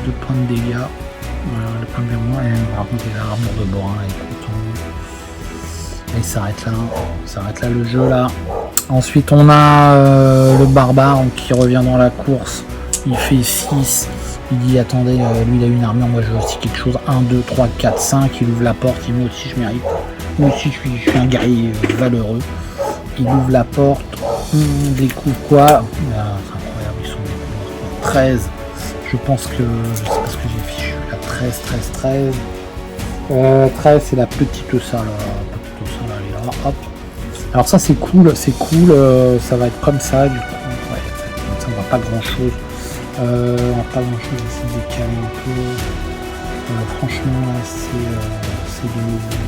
2 points de dégâts. Voilà, le point de dégâts. Et par contre, il a l'armure de Borin. Et il s'arrête là. Il s'arrête là le jeu là. Ensuite, on a le barbare qui revient dans la course. Il fait 6. Il dit attendez, lui il a une armure, moi je veux aussi quelque chose. 1, 2, 3, 4, 5. Il ouvre la porte. Il dit moi aussi je mérite. Moi aussi je suis un guerrier valeureux. Il ouvre la porte. On découvre quoi? C'est incroyable, ils sont découverts. 13. Je pense que. Je sais pas ce que j'ai fichu. La 13, 13, 13. 13 c'est la petite ça là. Elle est là. Hop. Alors ça c'est cool, ça va être comme ça du coup. Ouais, ça on voit pas grand chose. On va pas grand chose, essayer de décaler un peu. Franchement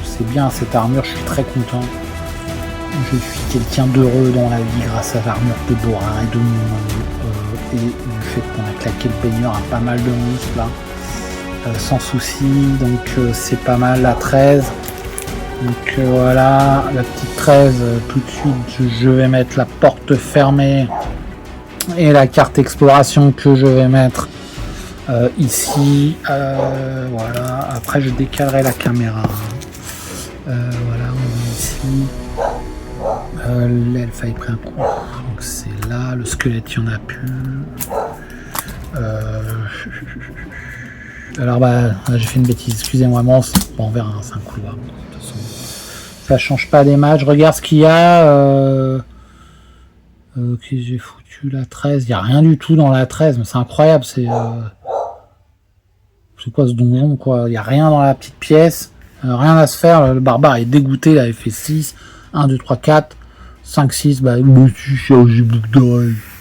c'est bien cette armure, je suis très content. Je suis quelqu'un d'heureux dans la vie grâce à l'armure de Borin et de mon et du fait qu'on a claqué le baigneur à pas mal de monstres là. Sans souci, donc c'est pas mal la 13. Donc voilà, la petite 13, tout de suite je vais mettre la porte fermée et la carte exploration que je vais mettre ici. Voilà, après je décalerai la caméra. Voilà, on est ici. L'elfe a pris un coup, donc c'est là, le squelette il n'y en a plus. Alors bah j'ai fait une bêtise, excusez-moi, bon, on verra, c'est un couloir. De toute façon, ça change pas des matchs. Regarde ce qu'il y a. Que j'ai foutu la 13. Il n'y a rien du tout dans la 13, mais c'est incroyable. C'est quoi ce donjon quoi? Il n'y a rien dans la petite pièce. Rien à se faire. Le barbare est dégoûté. Il avait fait 6. 1, 2, 3, 4. 5, 6. Bah,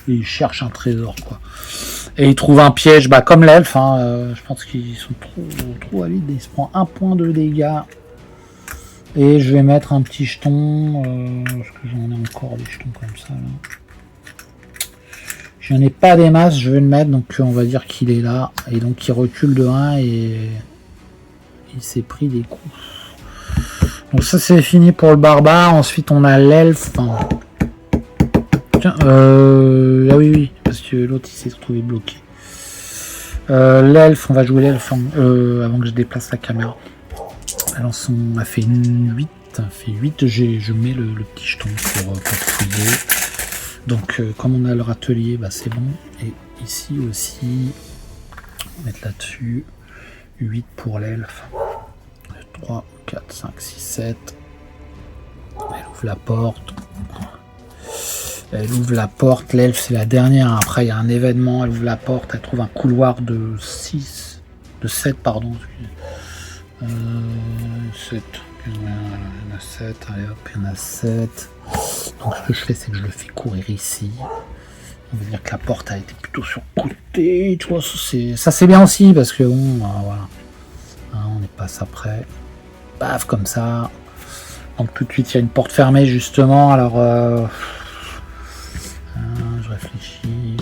il cherche un trésor quoi. Et il trouve un piège. Bah, comme l'elfe. Hein, je pense qu'ils sont trop valides. Il se prend 1 point de dégâts. Et je vais mettre un petit jeton. Parce que j'en ai encore des jetons comme ça là. Je n'en ai pas des masses, je vais le mettre, donc on va dire qu'il est là. Et donc il recule de 1 et il s'est pris des coups. Donc ça c'est fini pour le barbare. Ensuite on a l'elfe. Tiens, ah oui, parce que l'autre il s'est retrouvé bloqué. L'elfe, on va jouer l'elfe avant que je déplace la caméra. Alors on a fait une 8. Fait 8, je mets le petit jeton pour fouiller. Donc comme on a le râtelier, bah, c'est bon. Et ici aussi, on va mettre là-dessus 8 pour l'elfe. 3, 4, 5, 6, 7. Elle ouvre la porte. Elle ouvre la porte. L'elfe c'est la dernière. Après il y a un événement. Elle ouvre la porte. Elle trouve un couloir de 7 pardon. 7. Il y en a 7. Allez hop, il y en a 7. Donc ce que je fais c'est que je le fais courir ici. On va dire que la porte a été plutôt sur le côté, tu vois, ça c'est bien aussi parce que bon voilà, on n'est pas après, paf comme ça. Donc tout de suite il y a une porte fermée justement. Alors je réfléchis,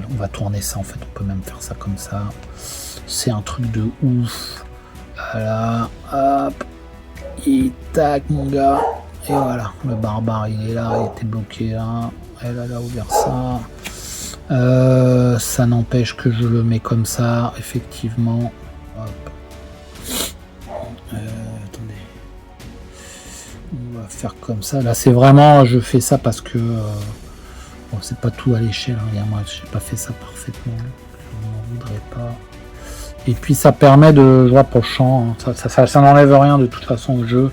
on va tourner ça en fait, on peut même faire ça comme ça. C'est un truc de ouf. Voilà, hop. Et tac mon gars, et voilà, le barbare il est là, il était bloqué là, elle a ouvert ça, ça n'empêche que je le mets comme ça, effectivement, hop. Attendez, on va faire comme ça, là c'est vraiment, je fais ça parce que, bon, c'est pas tout à l'échelle, hein, moi j'ai pas fait ça parfaitement, je n'en voudrais pas. Et puis ça permet de jouer pour le champ, hein. Ça n'enlève rien de toute façon au jeu.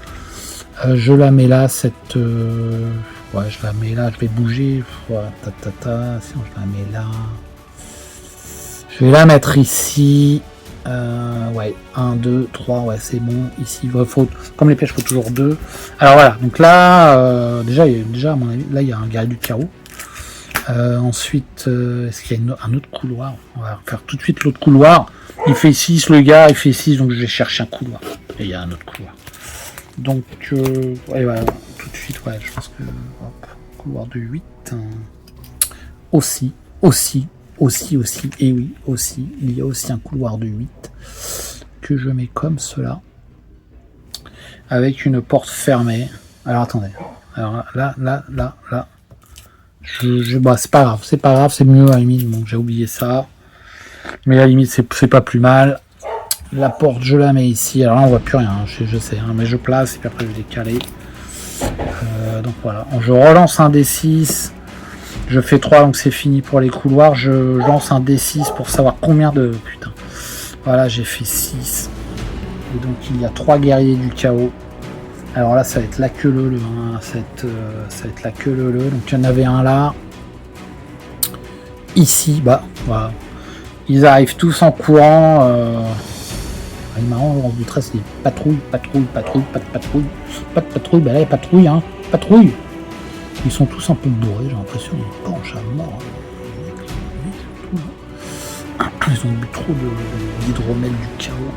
Je la mets là, cette... ouais, je la mets là, je vais bouger. Voilà, sinon je la mets là. Je vais la mettre ici. Ouais, 1, 2, 3, ouais, c'est bon. Ici, il faut, comme les pièges, il faut toujours 2. Alors voilà, donc là, déjà, à mon avis, là, il y a un guerrier du carreau. Ensuite, est-ce qu'il y a un autre couloir? On va faire tout de suite l'autre couloir. Il fait 6, le gars, il fait 6, donc je vais chercher un couloir. Et il y a un autre couloir. Donc, ouais, voilà, tout de suite, ouais, je pense que... Hop, couloir de 8. Aussi, et oui, aussi, il y a aussi un couloir de 8 que je mets comme cela. Avec une porte fermée. Alors, attendez. Alors, là. Bah, c'est pas grave, c'est mieux à la limite. Bon, j'ai oublié ça. Mais à la limite, c'est pas plus mal. La porte, je la mets ici. Alors là, on voit plus rien, je sais, hein, mais je place et puis après je vais décaler. Donc voilà. Je relance un D6. Je fais 3, donc c'est fini pour les couloirs. Je lance un D6 pour savoir combien de... Putain. Voilà, j'ai fait 6. Et donc il y a 3 guerriers du chaos. Alors là, ça va être la queue leu, hein. Ça va être la queue leu. Donc il y en avait un là. Ici, bah, voilà. Ils arrivent tous en courant. Il est marrant, on du 13, c'est patrouille, pas de patrouille, bah là, il y a patrouille, hein. Patrouille. Ils sont tous un peu bourrés, j'ai l'impression, ils penchent à mort. Ils ont bu trop d'hydromel du chaos.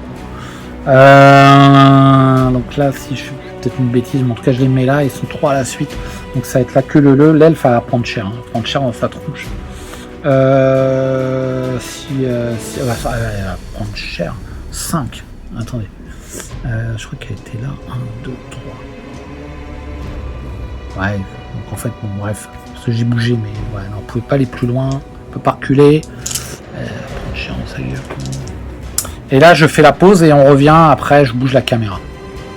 Donc là, si je fais peut-être une bêtise, mais en tout cas, je les mets là, ils sont 3 à la suite. Donc ça va être la queue leu. L'elfe va prendre cher, hein. Prendre cher dans sa tronche. Elle va prendre cher. 5. Attendez. Je crois qu'elle était là. 1, 2, 3. Ouais. Donc en fait, bon, bref. Parce que j'ai bougé, mais ouais, non, on pouvait pas aller plus loin. On peut pas reculer. Prendre cher dans sa gueule. Et là, je fais la pause et on revient. Après, je bouge la caméra.